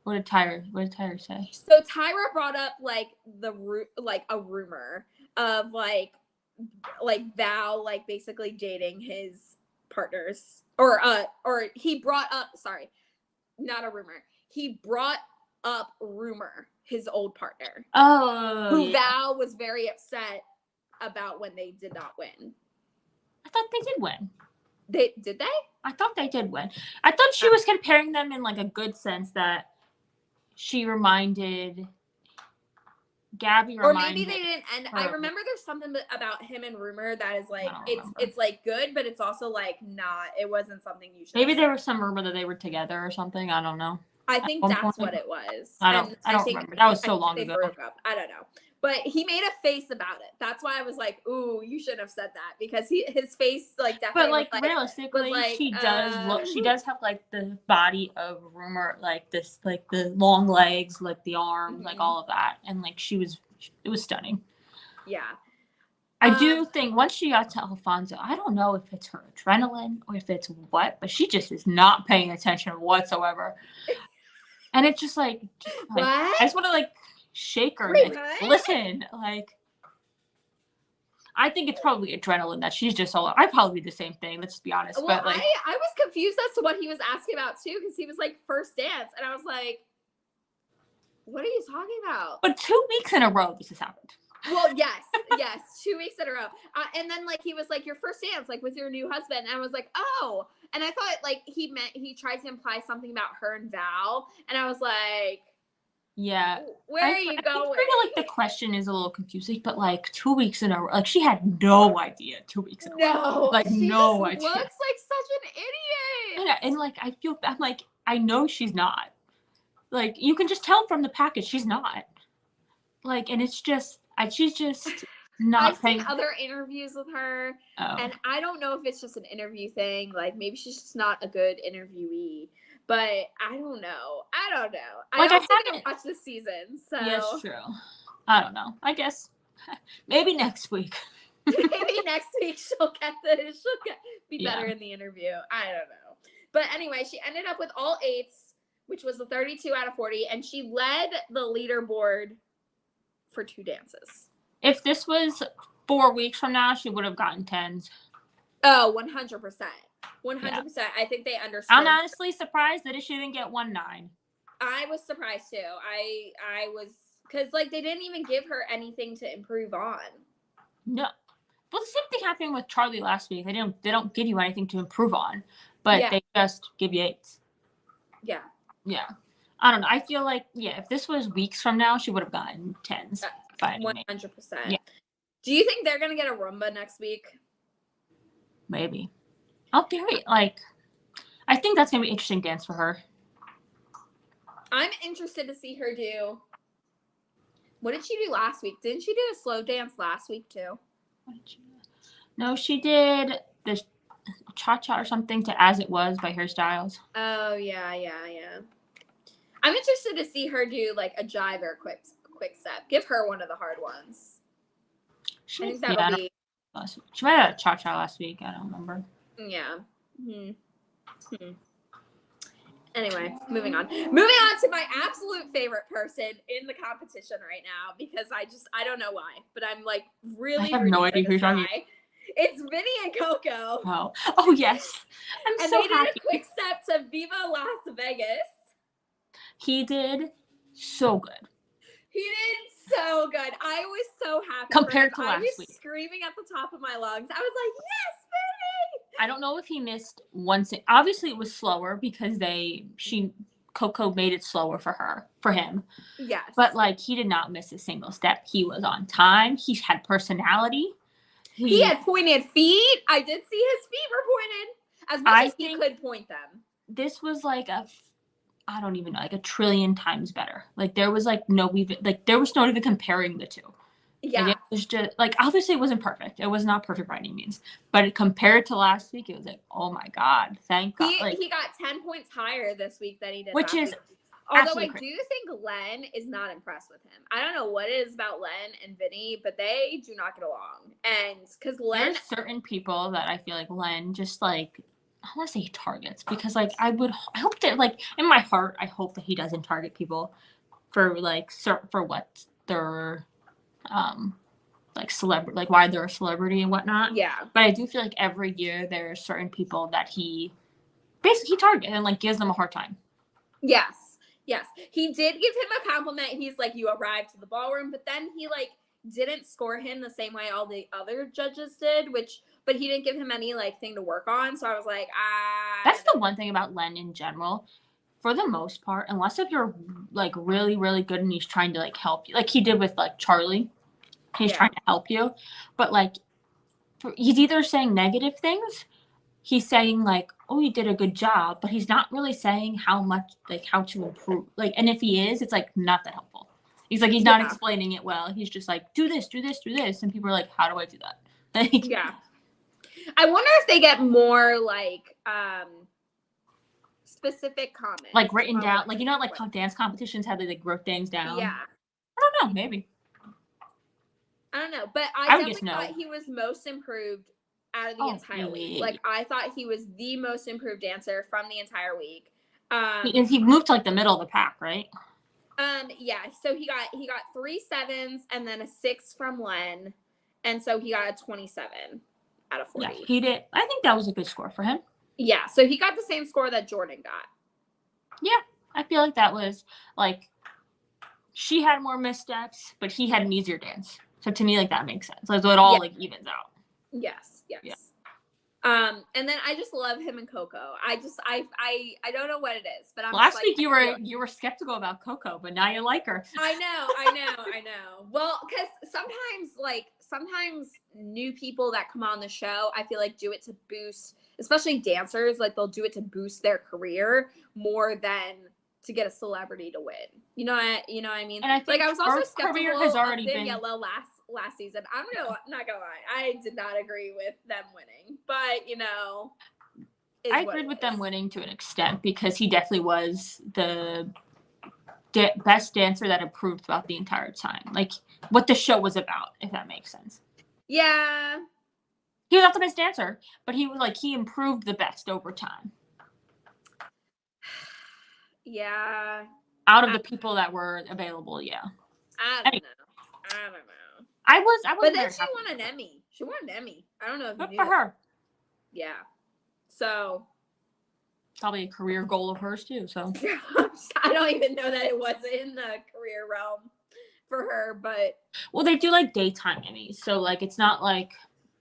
What did Tyra say? So Tyra brought up like a rumor of like Val like basically dating his partners, or he brought up, sorry, not a rumor. He brought up Rumor, his old partner. Oh, who Val was very upset about when they did not win. I thought they did win. Did they? I thought they did win. I thought she was comparing them in like a good sense that she reminded Gabby reminded. Or maybe they didn't end. I remember there's something about him and Rumor that is like it's like good, but it's also like not. It wasn't something you should. Maybe there was some rumor that they were together or something. I don't know. I think that's what it was. I don't remember. That was so long ago. They broke up. I don't know. But he made a face about it. That's why I was like, "Ooh, you should have said that," because his face like definitely. But like realistically, she does have like the body of Rumor, like this, like the long legs, like the arms, like all of that, and like it was stunning. Yeah. I do think once she got to Alfonso, I don't know if it's her adrenaline or if it's what, but she just is not paying attention whatsoever. And it's just like what? I just want to like shake her and listen. Like, I think it's probably adrenaline that she's just all. I'd probably be the same thing. Let's just be honest. Well, but like, I was confused as to what he was asking about too, because he was like first dance, and I was like, "What are you talking about?" But 2 weeks in a row, this has happened. Well, yes, 2 weeks in a row, and then like he was like your first dance, like with your new husband, and I was like, oh, and I thought like he tried to imply something about her and Val, and I was like, yeah, where are you going? I feel like the question is a little confusing, but like 2 weeks in a row, like she had no idea 2 weeks in a row, like she no just idea. Looks like such an idiot. And like I'm like I know she's not. Like you can just tell from the package she's not. Like, and it's just. She's just not. I've seen other interviews with her, and I don't know if it's just an interview thing. Like maybe she's just not a good interviewee. But I don't know. Like, I also didn't watch this season, so yeah, it's true. I don't know. I guess maybe next week. Maybe next week she'll be better in the interview. I don't know. But anyway, she ended up with all 8s, which was the 32 out of 40, and she led the leaderboard for 2 dances. If this was 4 weeks from now, she would have gotten 10s. Oh, 100%. 100%. I think they understood. I'm honestly surprised that she didn't get 1-9. I was surprised too. I was, because like they didn't even give her anything to improve on. No. Well, the same thing happened with Charlie last week. They don't give you anything to improve on, but they just give you 8s. Yeah. Yeah. I don't know. I feel like, if this was weeks from now, she would have gotten 10s. 100%. Yeah. Do you think they're going to get a Roomba next week? Maybe. I think that's going to be an interesting dance for her. I'm interested to see her do What did she do last week? Didn't she do a slow dance last week too? What did she do? No, she did the cha-cha or something to As It Was by Hairstyles. Oh, yeah. I'm interested to see her do like a jive or a quick step. Give her one of the hard ones. I think that'll be. She might have had a cha-cha last week. I don't remember. Yeah. Anyway, moving on. Moving on to my absolute favorite person in the competition right now because I don't know why, but I'm like really. I have no idea who you're talking. It's Vinny and Coco. Oh yes. I'm so happy. And they did a quick step to Viva Las Vegas. He did so good. He did so good. I was so happy. Compared to last week. I was screaming at the top of my lungs. I was like, yes, Vinny! I don't know if he missed one. Obviously, it was slower because Coco made it slower for him. Yes. But like, he did not miss a single step. He was on time. He had personality. He had pointed feet. I did see his feet were pointed as much as he could point them. This was like I don't even know, like a trillion times better. Like there was like no even comparing the two. Yeah. Like, it was just like obviously it wasn't perfect. It was not perfect by any means. But compared to last week, it was like, oh my God, thank God. He got 10 points higher this week than he did which last is week. Although I crazy. do think Len is not impressed with him. I don't know what it is about Len and Vinny, but they do not get along. And because there's certain people that I feel like Len just like, I want to say targets because like I hope that like in my heart I hope that he doesn't target people for like for what they're like celebrity, like why they're a celebrity and whatnot. Yeah. But I do feel like every year there are certain people that he basically targets and like gives them a hard time. Yes. He did give him a compliment. He's like, you arrived to the ballroom, but then he like didn't score him the same way all the other judges did, but he didn't give him any like thing to work on. So I was like, That's the one thing about Len in general. For the most part, unless if you're like really, really good and he's trying to like help you, like he did with like Charlie, he's trying to help you. But like, he's either saying negative things, he's saying like, oh, you did a good job, but he's not really saying how to improve. Like, and if he is, it's like not that helpful. He's like, he's not explaining it well. He's just like, do this. And people are like, how do I do that? Like, yeah. I wonder if they get more like specific comments. Like written down, like, you know, like dance competitions, how they like wrote things down. Yeah. I don't know, maybe. I don't know, but I definitely thought he was most improved out of the entire week. Like, I thought he was the most improved dancer from the entire week. He moved to like the middle of the pack, right? Yeah. So he got 3 7s and then a 6 from Len, and so he got a 27 out of 40. Yeah, he did. I think that was a good score for him. Yeah. So he got the same score that Jordan got. Yeah, I feel like that was like she had more missteps, but he had an easier dance. So to me, like that makes sense. So it all like evens out. Yes. Yeah. And then I just love him and Coco. I don't know what it is, but I'm last week you were skeptical about Coco, but now you like her. I know. Well, because sometimes new people that come on the show, I feel like do it to boost, especially dancers, like they'll do it to boost their career more than to get a celebrity to win. You know what I mean? And I think like I was also skeptical career has already of been Yellow last season. I'm not gonna lie, I did not agree with them winning, but you know, I agreed with them winning to an extent because he definitely was the best dancer that improved throughout the entire time, like what the show was about, if that makes sense. Yeah, he was not the best dancer, but he improved the best over time. Yeah, out of the people that were available, yeah. I don't know. I was. But then she won an Emmy. She won an Emmy. I don't know if you knew for her. Yeah. So. Probably a career goal of hers too. So. I don't even know that it was in the career realm for her, but. Well, they do like daytime Emmys, so like it's not like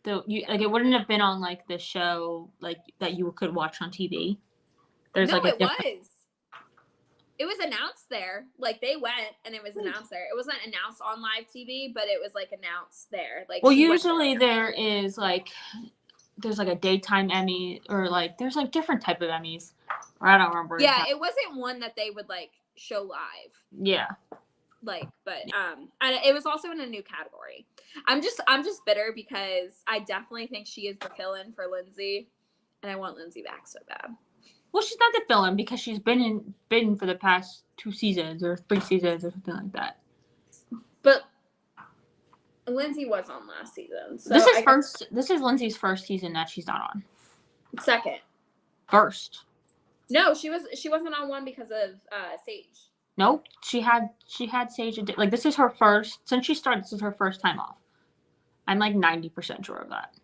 like it wouldn't have been on like the show like that you could watch on TV. There's no, like it was. It was announced there. Like they went and it was announced there. It wasn't announced on live TV, but it was like announced there. Like well, usually there's like a daytime Emmy or like there's like different type of Emmys. Or I don't remember. Yeah, it wasn't one that they would like show live. Yeah. it was also in a new category. I'm just bitter because I definitely think she is the fill-in for Lindsay, and I want Lindsay back so bad. Well, she's not the fill-in because she's been for the past 2 seasons or 3 seasons or something like that. But Lindsay was on last season. So this is Lindsay's first season that she's not on. Second. First. No, she wasn't on one because of Sage. Nope, she had Sage. Like, this is her first, since she started, this is her first time off. I'm like 90% sure of that.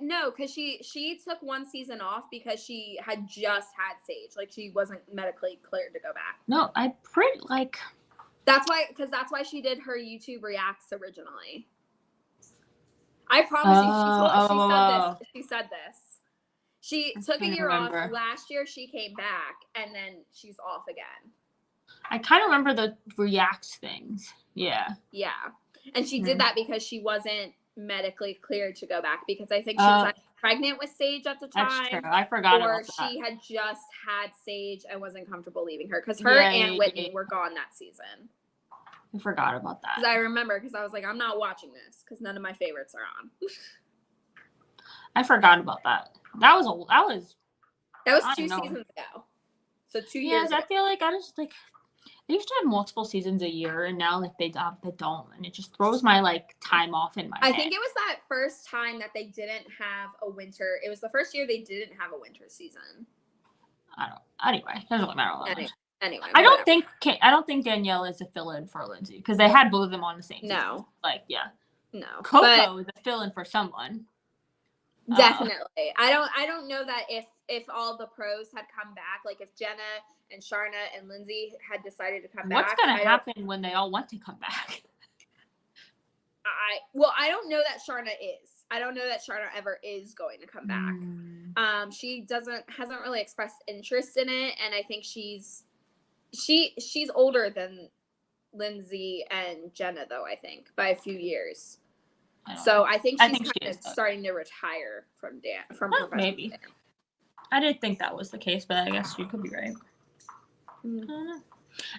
No, because she took one season off because she had just had Sage. Like, she wasn't medically cleared to go back. No, I pretty like. That's why she did her YouTube reacts originally. I promise you, she said this. She took a year off. Last year, she came back, and then she's off again. I kind of remember the reacts things. Yeah. Yeah. And she did that because she wasn't medically cleared to go back, because I think she was pregnant with Sage at the time. That's true. I forgot about that. Or she had just had Sage and wasn't comfortable leaving her, because her and Whitney were gone that season. I forgot about that. Because I remember, because I was like, I'm not watching this because none of my favorites are on. I forgot about that. That was 2 seasons ago. So 2 years ago. I feel like I just like they used to have multiple seasons a year, and now like they don't, and it just throws my like time off in my head. I think it was that first time that they didn't have a winter. It was the first year they didn't have a winter season. Anyway, doesn't really matter. Anyway, I don't think Danielle is a fill-in for Lindsay, because they had both of them on the same season. No. Like, yeah. No. Coco is a fill-in for someone. Definitely. I don't know that if all the pros had come back, like if Jenna and Sharna and Lindsay had decided to come back. What's going to happen when they all want to come back? I don't know that Sharna is. I don't know that Sharna ever is going to come back. She hasn't really expressed interest in it, and I think she's older than Lindsay and Jenna, though, I think, by a few years. I think she's starting to retire from professional maybe. Dance. I didn't think that was the case, but I guess you could be right.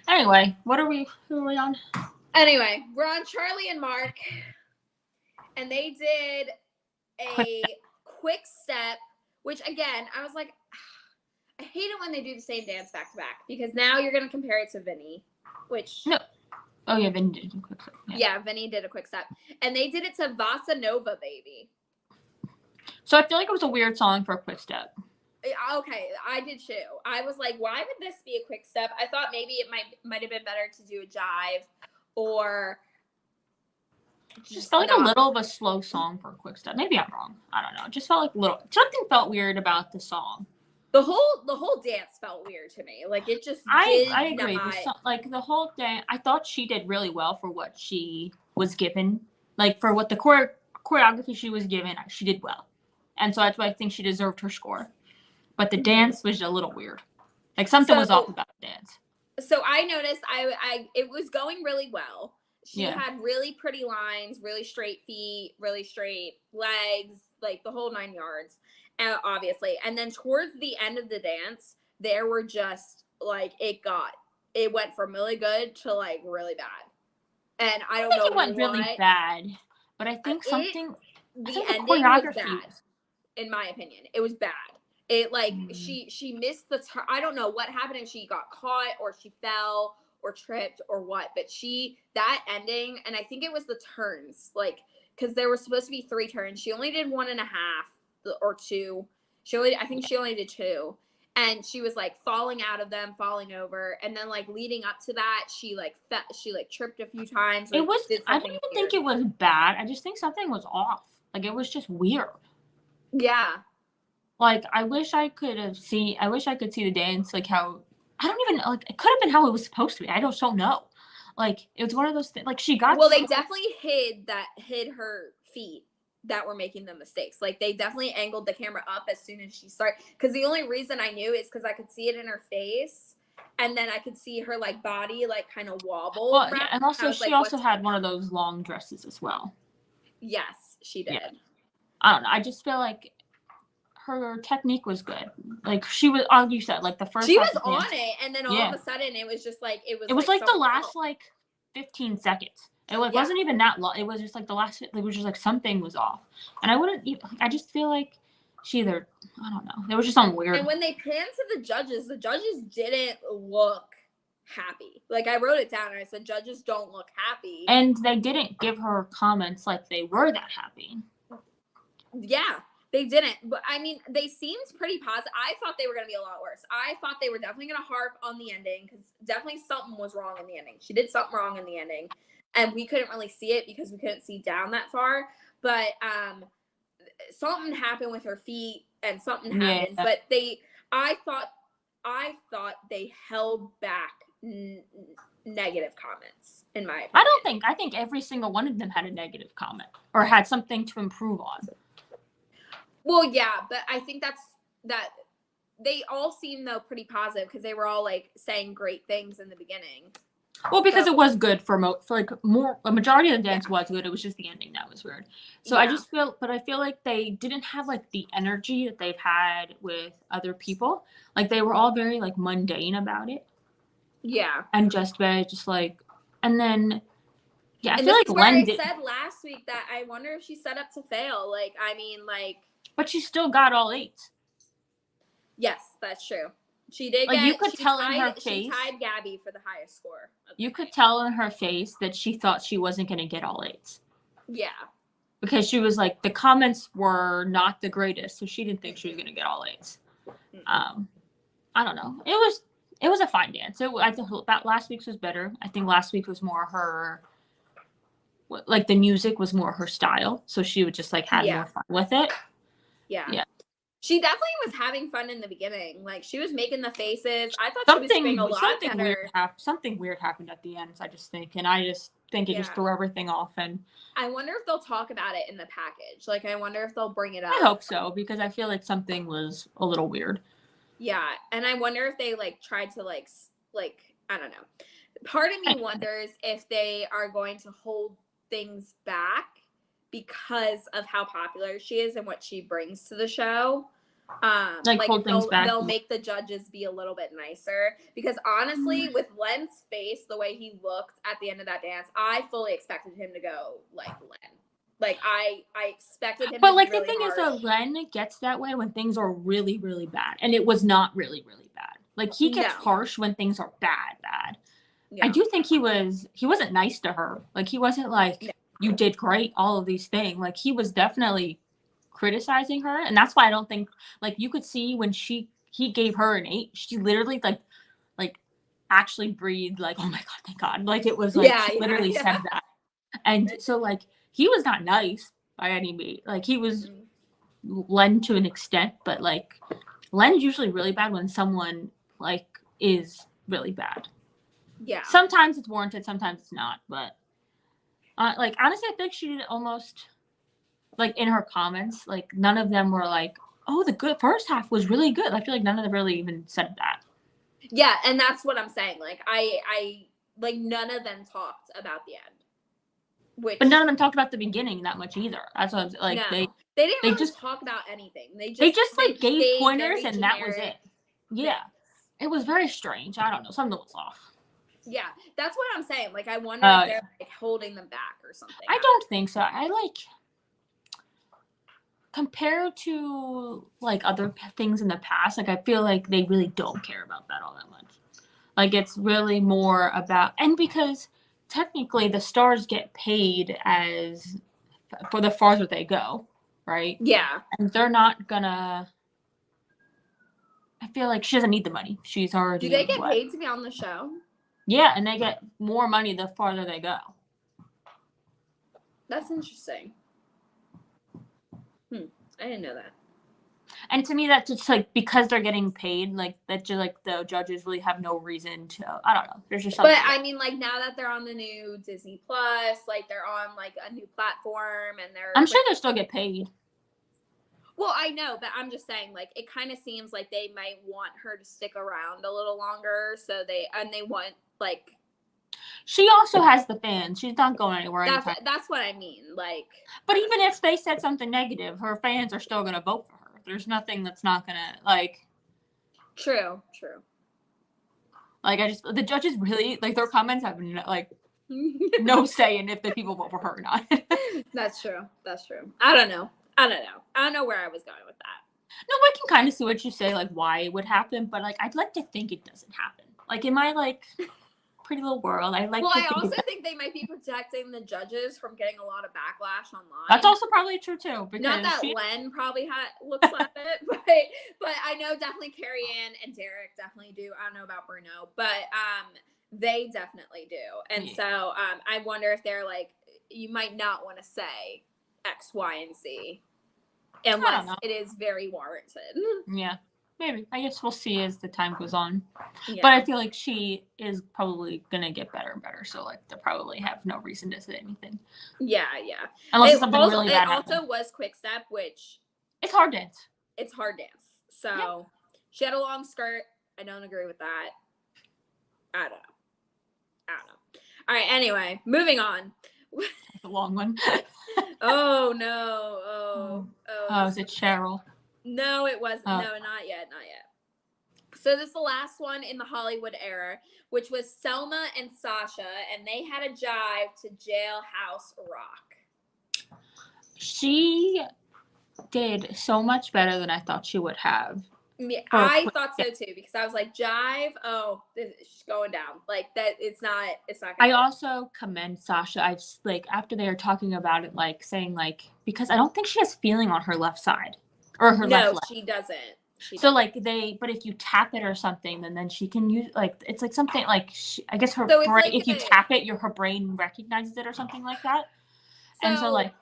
Anyway, who are we on? Anyway, we're on Charlie and Mark, and they did a quick step, which again, I was like, I hate it when they do the same dance back to back, because now you're going to compare it to Vinny, which... No. Oh, yeah, Vinny did a quick step. Yeah, Vinny did a quick step. And they did it to Vasa Nova, baby. So I feel like it was a weird song for a quick step. Okay, I did too. I was like, why would this be a quick step? I thought maybe it might have been better to do a jive, or... Just felt like a little of a slow song for a quick step. Maybe I'm wrong. I don't know. It just felt like something felt weird about the song. The whole dance felt weird to me. Like, it just I agree. The whole thing, I thought she did really well for what she was given. Like, for what the choreography she was given, she did well. And so that's why I think she deserved her score. But the dance was a little weird. Like, something was off about the dance. So I noticed it was going really well. She had really pretty lines, really straight feet, really straight legs, like the whole 9 yards. Obviously. And then towards the end of the dance, there were just like, it went from really good to like really bad. And I don't know it went really bad, but I think the ending was bad, in my opinion. It was bad. It like, she missed the turn. I don't know what happened, if she got caught or she fell or tripped or what, but that ending, and I think it was the turns, like, because there were supposed to be 3 turns. She only did 1.5. Or 2. I think she only did 2, and she was like falling out of them, falling over, and then like leading up to that, she tripped a few times. Like, I didn't even think it was bad. I just think something was off. Like, it was just weird. Yeah. Like, I wish I could see the dance, like how, I don't even, like, it could have been how it was supposed to be. I just don't know. Like, it was one of those things, like, she got... Well, they definitely hid her feet that were making the mistakes. Like, they definitely angled the camera up as soon as she started, because the only reason I knew is because I could see it in her face, and then I could see her like body like kind of wobble. Well, yeah, and also she also had one of those long dresses as well. Yes, she did. Yeah. I don't know. I just feel like her technique was good. Like, she was, you said, like the first. She was on it, and then all of a sudden it was just like it was like the last like 15 seconds. It like, Yeah. wasn't even that long. It was just like the last, it was just like something was off. And I wouldn't even, I just feel like she either, I don't know. There was just something weird. And when they panned to the judges didn't look happy. Like, I wrote it down and I said, judges don't look happy. And they didn't give her comments like they were that happy. Yeah, they didn't. But I mean, they seemed pretty positive. I thought they were going to be a lot worse. I thought they were definitely going to harp on the ending because definitely something was wrong in the ending. She did something wrong in the ending. And we couldn't really see it because we couldn't see down that far. But something happened with her feet and something happened. Yeah. But I thought they held back negative comments, in my opinion. I think every single one of them had a negative comment or had something to improve on. Well, yeah, but I think that they all seem though pretty positive because they were all like saying great things in the beginning. Well, because it was good for a majority of the dance was good. It was just the ending that was weird. So Yeah. I feel like they didn't have like the energy that they've had with other people. Like they were all very like mundane about it. Yeah. And just very just like, and then, yeah, I and feel this like is where Len I did. said last week that I wonder if she's set up to fail. Like, I mean, like. But she still got all 8. Yes, that's true. She did like, get. You could tell tied, in her she face. tied Gabby for the highest score. You could tell in her face that she thought she wasn't going to get all 8. Yeah. Because she was like, the comments were not the greatest, so she didn't think she was going to get all 8. I don't know. It was a fine dance. I think last week's was better. I think last week was more her, like the music was more her style, so she would just like had more fun with it. Yeah. She definitely was having fun in the beginning. Like, she was making the faces. I thought she was doing a lot better. Something weird happened at the end, I just think. And I just think it just threw everything off. And I wonder if they'll talk about it in the package. Like, I wonder if they'll bring it up. I hope so, because I feel like something was a little weird. Yeah. And I wonder if they, like, tried to, like, I don't know. Part of me wonders if they are going to hold things back because of how popular she is and what she brings to the show. Like hold things back. They'll make the judges be a little bit nicer because honestly, with Len's face, the way he looked at the end of that dance, I fully expected him to go like Len. Like I expected him. But to like be really the thing harsh. is that Len gets that way when things are really, really bad, and it was not really, really bad. Like he gets harsh when things are bad. Yeah. I do think he wasn't nice to her. Like he wasn't like you did great, all of these things. Like he was definitely criticizing her, and that's why I don't think like you could see when he gave her an 8, she literally like actually breathed like, oh my god, thank God. Like it was like she literally said that. And so like he was not nice by any means. Like he was Len to an extent, but like Len's usually really bad when someone like is really bad. Yeah. Sometimes it's warranted, sometimes it's not. But like honestly, I think she did almost like in her comments, like none of them were like, "Oh, the good first half was really good." I feel like none of them really even said that. Yeah, and that's what I'm saying. Like I like none of them talked about the end. But none of them talked about the beginning that much either. That's what I was like. No, they didn't really just talk about anything. They just like gave pointers and that was it. Yeah. It was very strange. I don't know. Something was off. Yeah, that's what I'm saying. Like, I wonder if they're like holding them back or something. I don't think so. I like compared to like other things in the past. Like, I feel like they really don't care about that all that much. Like, it's really more about because technically the stars get paid as for the farther they go, right? Yeah, and they're not gonna. I feel like she doesn't need the money. She's already. Do they get paid to be on the show? Yeah, and they get more money the farther they go. That's interesting. I didn't know that. And to me, that's just like because they're getting paid, like that. Just like the judges really have no reason to. I don't know. There's just something. But I mean, like now that they're on the new Disney Plus, like they're on like a new platform, and they're. I'm sure they still get paid. Well, I know, but I'm just saying, like, it kind of seems like they might want her to stick around a little longer, so they want like. She also has the fans. She's not going anywhere. That's what I mean, like. But even if they said something negative, her fans are still gonna vote for her. There's nothing that's not gonna like. True. Like the judges really like their comments have like no say in if the people vote for her or not. That's true. That's true. I don't know. I don't know where I was going with that. No, I can kind of see what you say, like why it would happen, but like I'd like to think it doesn't happen. Like in my like pretty little world, I like. Well, to I think also think they might be protecting the judges from getting a lot of backlash online. That's also probably true too. Because not that Len probably looks at it, but I know definitely Carrie Ann and Derek definitely do. I don't know about Bruno, but they definitely do. And so I wonder if they're like, you might not want to say X, Y, and Z unless it is very warranted. Yeah, maybe. I guess we'll see as the time goes on. Yeah. But I feel like she is probably gonna get better and better. So like they'll probably have no reason to say anything. Yeah. Unless something really bad happens. It happened. also was Quick Step, which it's hard dance. It's hard dance. So she had a long skirt. I don't agree with that. I don't know. All right. Anyway, moving on. The long one. Oh no. Oh, is it Cheryl? No, it wasn't. No, not yet. So this is the last one in the Hollywood era, which was Selma and Sasha, and they had a jive to Jailhouse Rock. She did so much better than I thought she would have. Yeah, I thought so too, because I was like, jive, she's going down. Like that, it's not I also commend Sasha. I just like after they were talking about it, like saying like, because I don't think she has feeling on her left side or her left leg. No, she doesn't. Like but if you tap it or something, then she can use like it's like something like I guess her so brain. Like if you tap it, her brain recognizes it or something like that. And so like,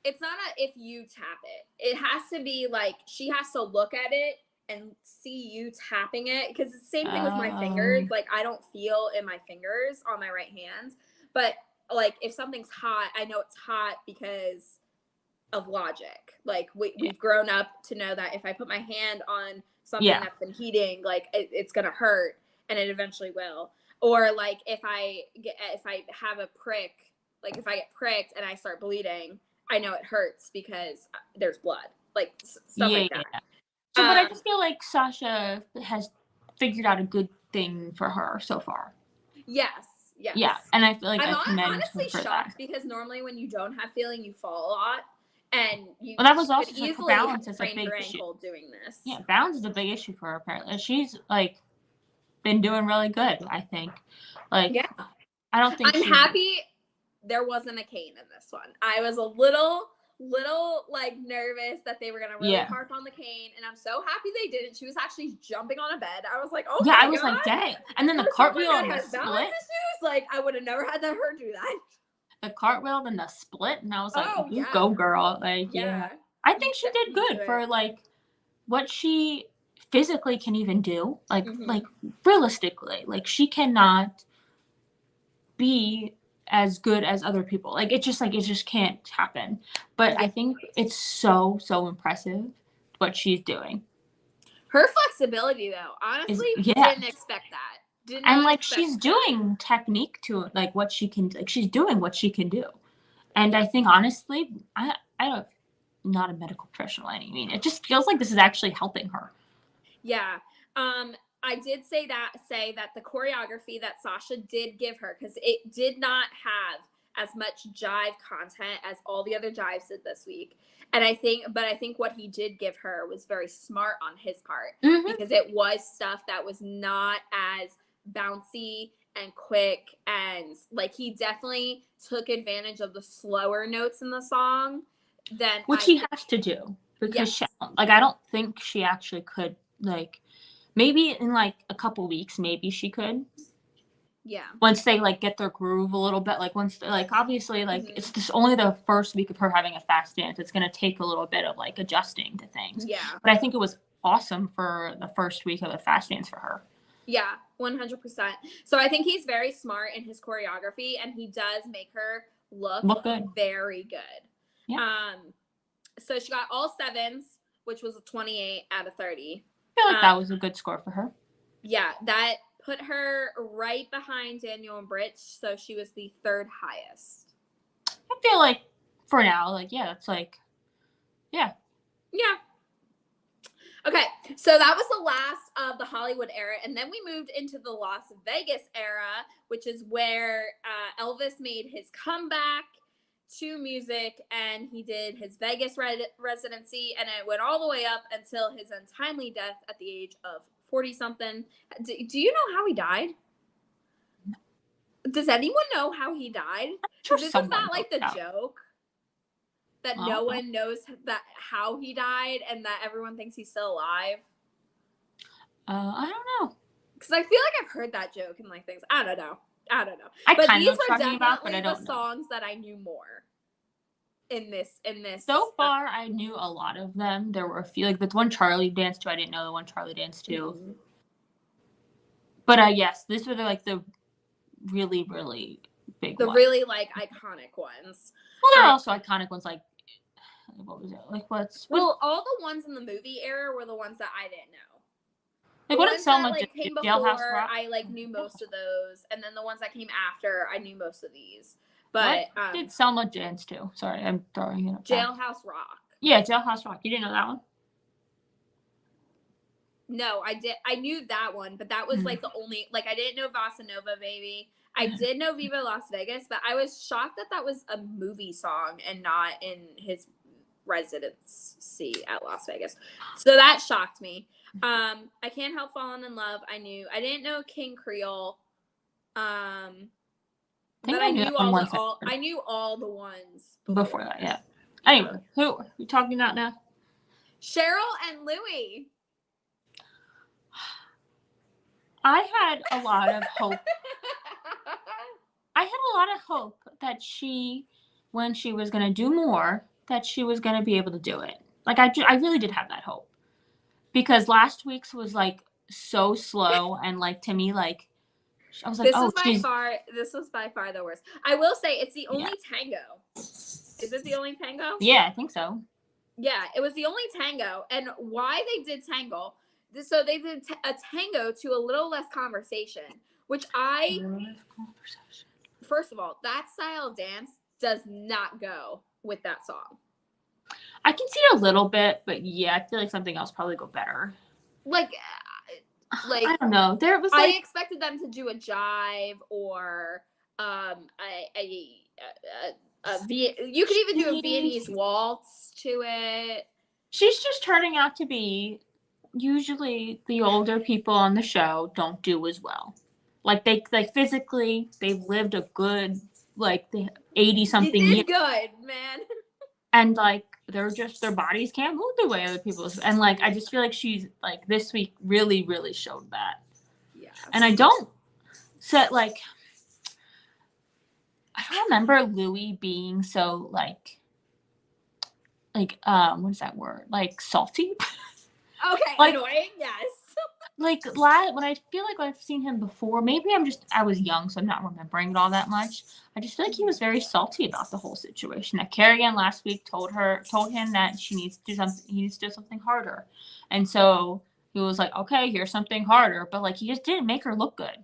it's not if you tap it. It has to be like she has to look at it and see you tapping it, because it's the same thing with my fingers. Like I don't feel in my fingers on my right hand, but like if something's hot, I know it's hot because of logic. Like we've grown up to know that if I put my hand on something that's been heating, like it's gonna hurt, and it eventually will. Or like if I have a prick, like if I get pricked and I start bleeding, I know it hurts because there's blood, like stuff like that. Yeah. So, but I just feel like Sasha has figured out a good thing for her so far. Yes. Yeah, and I feel like I'm honestly shocked that. because normally when you don't have feeling, you fall a lot, and you that was also could easily balance is a big issue. Ankle doing this. Yeah, balance is a big issue for her apparently. She's like been doing really good, I think. Like, I don't think I'm happy there wasn't a cane in this one. I was a little like nervous that they were gonna really harp on the cane, and I'm so happy they didn't. She was actually jumping on a bed. I was like, oh yeah, I was like, dang. And then the cartwheel and the split. Like I would have never had her do that. The cartwheel and the split, and I was like, you go girl. Like I think she did good for like what she physically can even do. Like like realistically, like she cannot be as good as other people. Like it just can't happen. But I think it's so impressive what she's doing. Her flexibility though, honestly, didn't expect that. And like she's doing technique to it, like what she can, like she's doing what she can do. And I think honestly, I don't, not a medical professional I mean, it just feels like this is actually helping her. Yeah. I did say that the choreography that Sasha did give her, because it did not have as much jive content as all the other jives did this week. And I think what he did give her was very smart on his part, because it was stuff that was not as bouncy and quick, and like he definitely took advantage of the slower notes in the song than which he has to do, because she, like I don't think she actually could, like maybe in like a couple weeks maybe she could, once they like get their groove a little bit, like once like obviously like it's just only the first week of her having a fast dance. It's going to take a little bit of like adjusting to things, but I think it was awesome for the first week of the fast dance for her. 100%. So I think he's very smart in his choreography, and he does make her look good. Very good. So she got all 7s, which was a 28 out of 30. I feel like that was a good score for her. Yeah, that put her right behind Daniel and Brit, so she was the 3rd highest. I feel like for now, like it's like, Okay, So that was the last of the Hollywood era, and then we moved into the Las Vegas era, which is where Elvis made his comeback to music, and he did his Vegas residency, and it went all the way up until his untimely death at the age of 40-something. Do you know how he died? Does anyone know how he died? Sure, this is not like the joke that no Uh-huh. one knows that how he died and that everyone thinks he's still alive. I don't know. Because I feel like I've heard that joke and like things. I don't know. But these were but definitely I don't the know. songs that I knew more in this. So far, I knew a lot of them. There were a few, like the one Charlie danced to. I didn't know the one Charlie danced to. Mm-hmm. But yes, these were the really, really big ones. Really like iconic ones. Well, there are also iconic ones like what was it? Like well, all the ones in the movie era were the ones that I didn't know. Like what did Selma like do? Came Jailhouse before, Rock? I like knew most of those, and then the ones that came after, I knew most of these. But what did Selma dance to? Sorry, I'm throwing it up. Jailhouse Rock. Yeah, Jailhouse Rock. You didn't know that one? No, I did. I knew that one, but that was like the only. Like I didn't know Bossa Nova, baby. I did know Viva Las Vegas, but I was shocked that was a movie song and not in his residency at Las Vegas. So that shocked me. I Can't Help Falling in Love. I didn't know King Creole. But I knew I knew all the ones before that. Yeah. Anyway, who are we talking about now? Cheryl and Louie. I had a lot of hope. I had a lot of hope that when she was going to do more, that she was going to be able to do it. Like, I really did have that hope. Because last week's was, like, so slow. And, like, to me, like, I was like, this was by far the worst. I will say it's the only tango. Is it the only tango? Yeah, I think so. Yeah, it was the only tango. And why they did tango, so they did a tango to a little less conversation, which first of all, that style of dance does not go with that song. I can see a little bit, but yeah, I feel like something else probably go better. Like I don't know. There was I expected them to do a jive or you could even do a Viennese waltz to it. She's just turning out to be usually the older people on the show don't do as well. Like they physically they've lived a good like 80-something years. Good, man. And like their bodies can't move the way other people's. And like I just feel like she's like this week really, really showed that. Yeah. And I don't remember Louie being so like what's that word? Like salty. Okay, like, annoying, yes. Like when I feel like I've seen him before, maybe I was young, so I'm not remembering it all that much. I just feel like he was very salty about the whole situation. That Kerrigan last week told him that she needs to do something. He needs to do something harder, and so he was like, "Okay, here's something harder," but like he just didn't make her look good.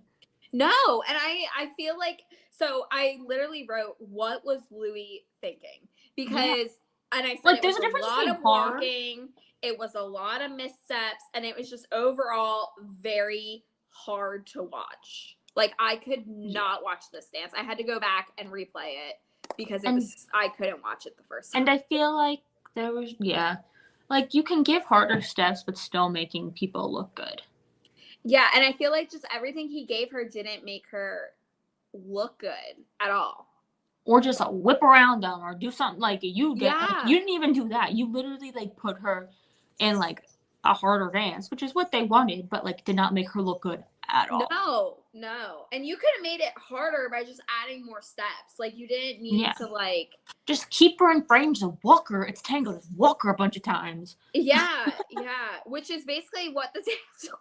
No, and I feel like so I literally wrote what was Louie thinking because and I said like, there's a lot of walking. It was a lot of missteps, and it was just overall very hard to watch. Like, I could not watch this dance. I had to go back and replay it because I couldn't watch it the first time. And I feel like there was, like, you can give harder steps, but still making people look good. Yeah, and I feel like just everything he gave her didn't make her look good at all. Or just whip around them or do something like you did. Yeah. Like, you didn't even do that. You literally, like, put her in like a harder dance, which is what they wanted, but like did not make her look good at all. No. And you could have made it harder by just adding more steps. Like you didn't need to like just keep her in frames and walk her. It's Tango, just walk her a bunch of times. Yeah. Which is basically what the dance was.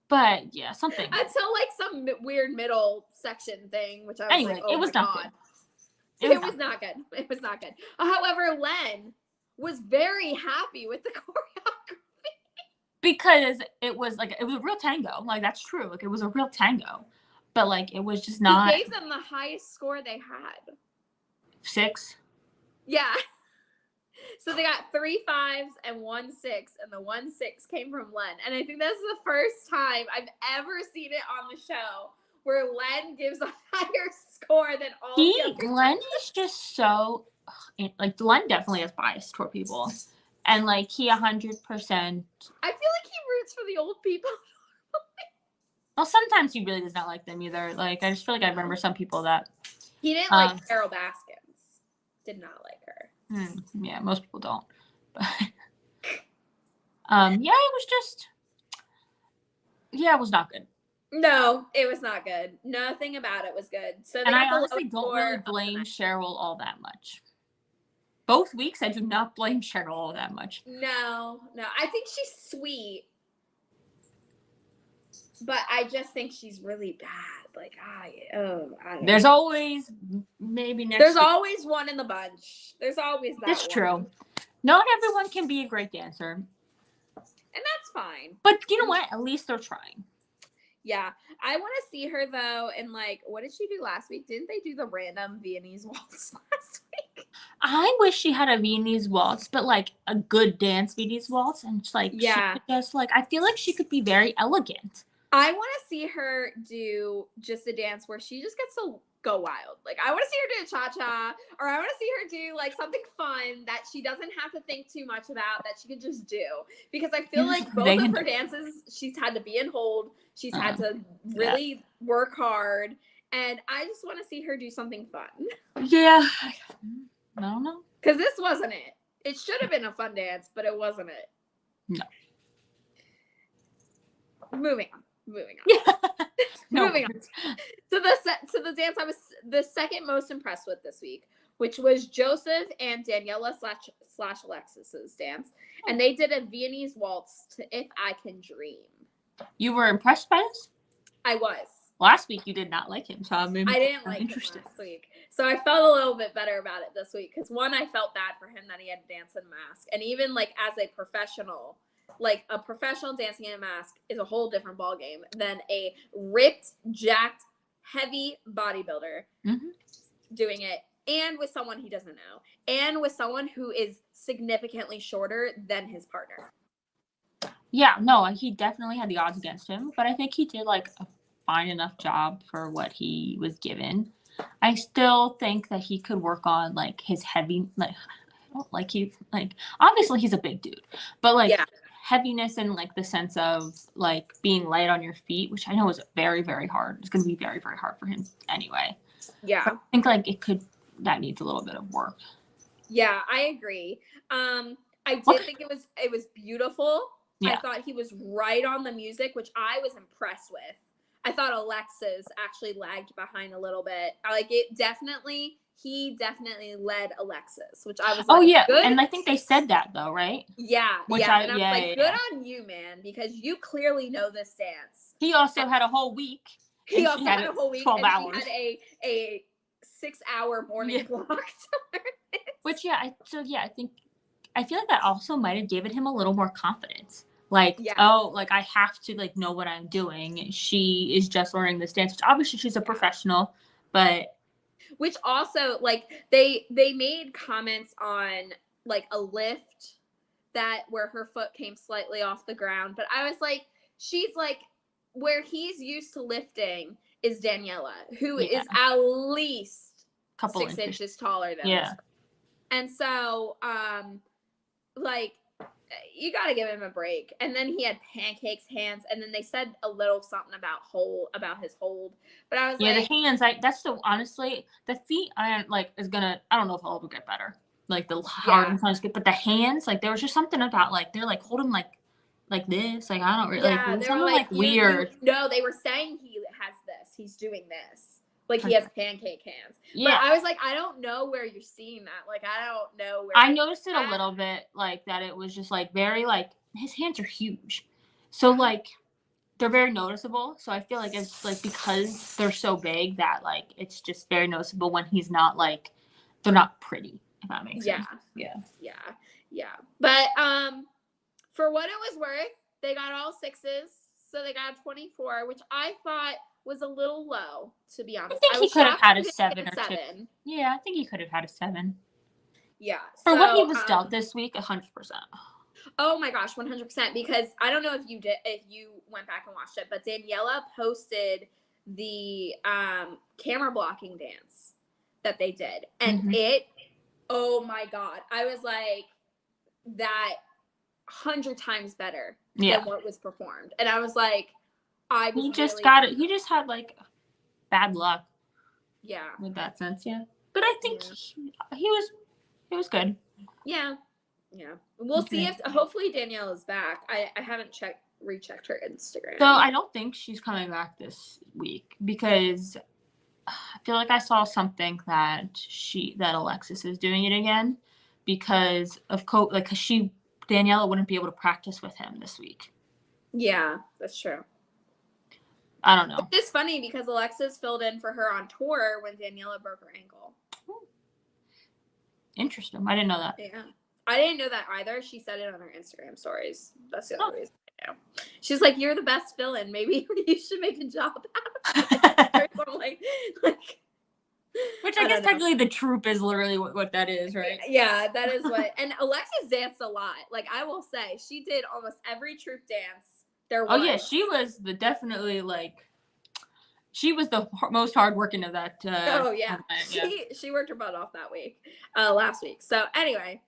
But yeah, something. Until like some weird middle section thing, which I was like, oh it was not good. It was not good. It was not good. However, Len was very happy with the choreography because it was a real tango. Like that's true. Like it was a real tango, but like it was just not. He gave them the highest score they had. 6. Yeah. So they got 3 5s and 1 6, and the 1 6 came from Len. And I think that's the first time I've ever seen it on the show where Len gives a higher score than all the other Len is just so, like, Len definitely has bias toward people. And, like, he 100%. I feel like he roots for the old people. Well, sometimes he really does not like them either. Like, I just feel like I remember some people that. He didn't like Carol Baskins. Did not like her. Yeah, most people don't. But, yeah, it was just. Yeah, it was not good. No, it was not good. Nothing about it was good. So and I honestly don't really blame Cheryl all that much. Both weeks, I do not blame Cheryl all that much. No. I think she's sweet. But I just think she's really bad. Like, I don't know. There's always maybe next. There's always one in the bunch. There's always that. That's true. Not everyone can be a great dancer. And that's fine. But you know what? At least they're trying. Yeah. I want to see her, though, and, like, what did she do last week? Didn't they do the random Viennese waltz last week? I wish she had a Viennese waltz, but, like, a good dance Viennese waltz. And it's like, yeah. She just, like, I feel like she could be very elegant. I want to see her do just a dance where she just gets to go wild. Like, I want to see her do a cha-cha, or I want to see her do, like, something fun that she doesn't have to think too much about, that she can just do. Because I feel like both of her dances, she's had to be in hold. She's had to really work hard. And I just want to see her do something fun. Yeah. I don't know. Because this wasn't it. It should have been a fun dance, but it wasn't it. No. Moving on. No. Moving on. So the dance I was the second most impressed with this week, which was Joseph and Daniela slash Alexis's dance, and they did a Viennese waltz to "If I Can Dream." You were impressed by this? I was. Last week you did not like him, so I didn't like him last week. So I felt a little bit better about it this week because one, I felt bad for him that he had to dance in a mask, and even like as a professional. Like, a professional dancing in a mask is a whole different ballgame than a ripped, jacked, heavy bodybuilder doing it, and with someone he doesn't know, and with someone who is significantly shorter than his partner. Yeah, no, he definitely had the odds against him, but I think he did, like, a fine enough job for what he was given. I still think that he could work on, like, his heavy, like, I don't like he, like, obviously he's a big dude, but, like, heaviness and, like, the sense of, like, being light on your feet, which I know is very, very hard. It's going to be very, very hard for him anyway. Yeah. But I think, like, that needs a little bit of work. Yeah, I agree. I did think it was beautiful. Yeah. I thought he was right on the music, which I was impressed with. I thought Alexis actually lagged behind a little bit. Like, he definitely led Alexis, which I was like, good. And I think they said that though, right? Yeah, and I was like, good on you, man, because you clearly know this dance. He also had a whole week. He also had a whole week, 12 and hours. He had a 6-hour morning block to learn it. Which I feel like that also might have given him a little more confidence. Like, I have to, like, know what I'm doing. She is just learning this dance, which obviously she's a professional, but. Which also, like, they made comments on, like, a lift where her foot came slightly off the ground. But I was like, she's like, where he's used to lifting is Daniela, who is at least 6 inches taller than her. And so, like, you got to give him a break. And then he had pancakes hands, and then they said a little something about his hold. But I was like, the hands, honestly, the feet, I don't know if I'll ever get better. Like, the hard and sounds good, but the hands, like, there was just something about, like, they're like, hold him like this. Like, I don't really, like, something like weird. No, they were saying he has this. He's doing this. Like, he has pancake hands. Yeah. But I was like, I don't know where you're seeing that. Like, I don't know where. I noticed it a little bit, like, that it was just, like, very, like, his hands are huge. So, like, they're very noticeable. So I feel like it's, like, because they're so big that, like, it's just very noticeable when he's not, like, they're not pretty, if that makes sense. Yeah. But for what it was worth, they got all 6s. So they got 24, which I thought was a little low, to be honest. I think he could have had a 7 or 2. Yeah, I think he could have had a 7. Yeah. For So, what he was dealt this week, 100%. Oh my gosh, 100%. Because I don't know if you went back and watched it, but Daniela posted the camera blocking dance that they did. And oh my God, I was like, that 100 times better than what was performed. And I was like, he just got it. He just had like bad luck. Yeah. In that sense, yeah. But I think he was good. Yeah. Yeah. We'll see if hopefully Danielle is back. I haven't rechecked her Instagram. So I don't think she's coming back this week because I feel like I saw something that Alexis is doing it again because of Daniela wouldn't be able to practice with him this week. Yeah, that's true. I don't know. It's funny because Alexis filled in for her on tour when Daniela broke her ankle. Interesting. I didn't know that. Yeah. I didn't know that either. She said it on her Instagram stories. That's the only reason I know. She's like, "You're the best villain. Maybe you should make a job out of it." Which I guess technically the troupe is literally what that is, right? Yeah, that is what. And Alexis danced a lot. Like, I will say, she did almost every troupe dance there was. Oh yeah, she was she was the most hardworking of that. Oh yeah. She worked her butt off that week, last week. So anyway,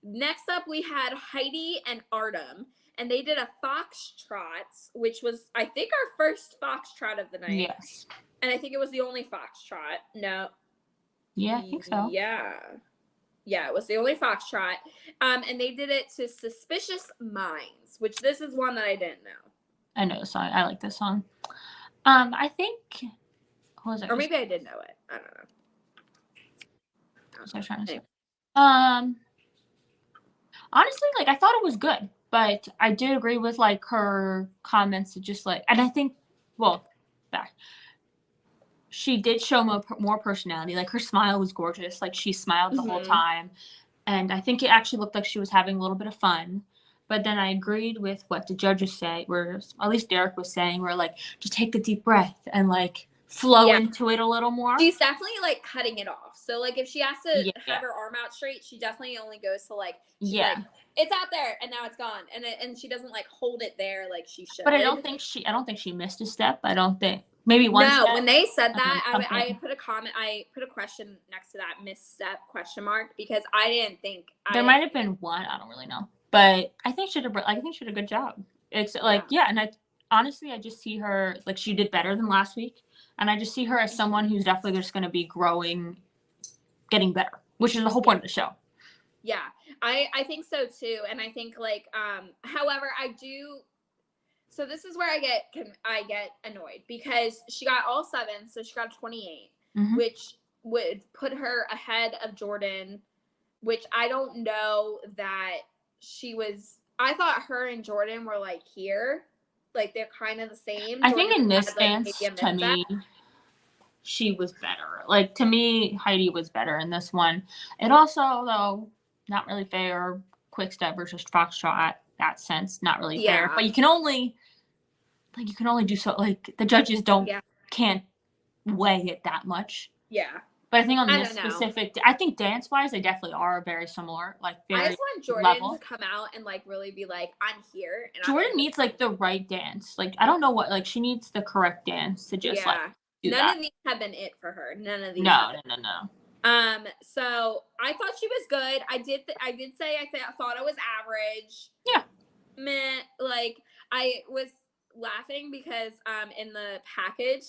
next up we had Heidi and Artem, and they did a foxtrot, which was I think our first foxtrot of the night. Yes. And I think it was the only foxtrot. No. Yeah, I think so. Yeah. Yeah, it was the only foxtrot. And they did it to Suspicious Minds, which this is one that I didn't know. I know the song. I like this song. I think what was it? Or maybe I did know it. I don't know. What was I trying to say? Honestly, like I thought it was good, but I did agree with like her comments to just like, and I think, she did show more personality. Like her smile was gorgeous. Like she smiled the whole time, and I think it actually looked like she was having a little bit of fun. But then I agreed with what the judges say, where at least Derek was saying, where like just take a deep breath and like flow into it a little more. She's definitely like cutting it off. So like if she has to have her arm out straight, she definitely only goes to like like, it's out there and now it's gone, and she doesn't like hold it there like she should. But I don't think she missed a step. I don't think maybe one. No, when they said that, I put a comment. I put a question next to that misstep ? Because I didn't think there might have been one. I don't really know. But I think she did a good job. It's like, and I honestly, I just see her, like, she did better than last week. And I just see her as someone who's definitely just going to be growing, getting better, which is the whole point of the show. Yeah, I think so too. And I think, like, however, so this is where I get annoyed because she got all 7, so she got 28, which would put her ahead of Jordan, which I don't know that I thought her and Jordan were like here, like they're kind of the same. I think in this dance, to me, she was better. Like to me, Heidi was better in this one. It also, though, not really fair. Quick step versus foxtrot, that sense, not really fair. But you can only do so. Like the judges can't weigh it that much. Yeah. But I think on this specific, I think dance-wise, they definitely are very similar. Like very I just want Jordan to come out and like really be like, I'm here. And Jordan needs like the right dance. Like I don't know what, like she needs the correct dance to just like do None of these have been it for her. None of these. No. So I thought she was good. I did say I thought it was average. Yeah. Meh. Like I was laughing because in the package,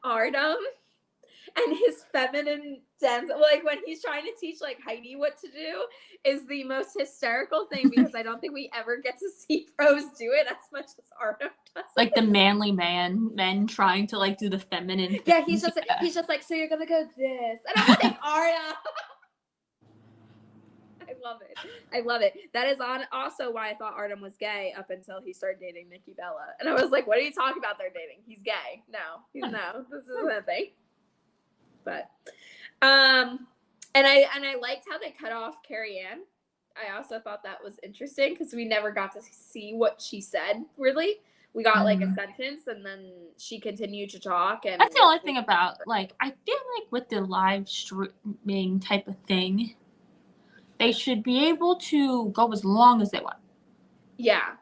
Artem and his feminine dance, like when he's trying to teach like Heidi what to do, is the most hysterical thing because I don't think we ever get to see pros do it as much as Artem does. Like the manly men trying to like do the feminine. Yeah, he's just like, so you're gonna go this, and I'm like, Artem. I love it. That is also why I thought Artem was gay up until he started dating Nikki Bella, and I was like, what are you talking about? They're dating. He's gay. No, this isn't a thing. But, and I liked how they cut off Carrie Ann. I also thought that was interesting because we never got to see what she said, really. We got like a sentence and then she continued to talk. And that's the only thing about, like, I feel like with the live streaming type of thing, they should be able to go as long as they want. Yeah.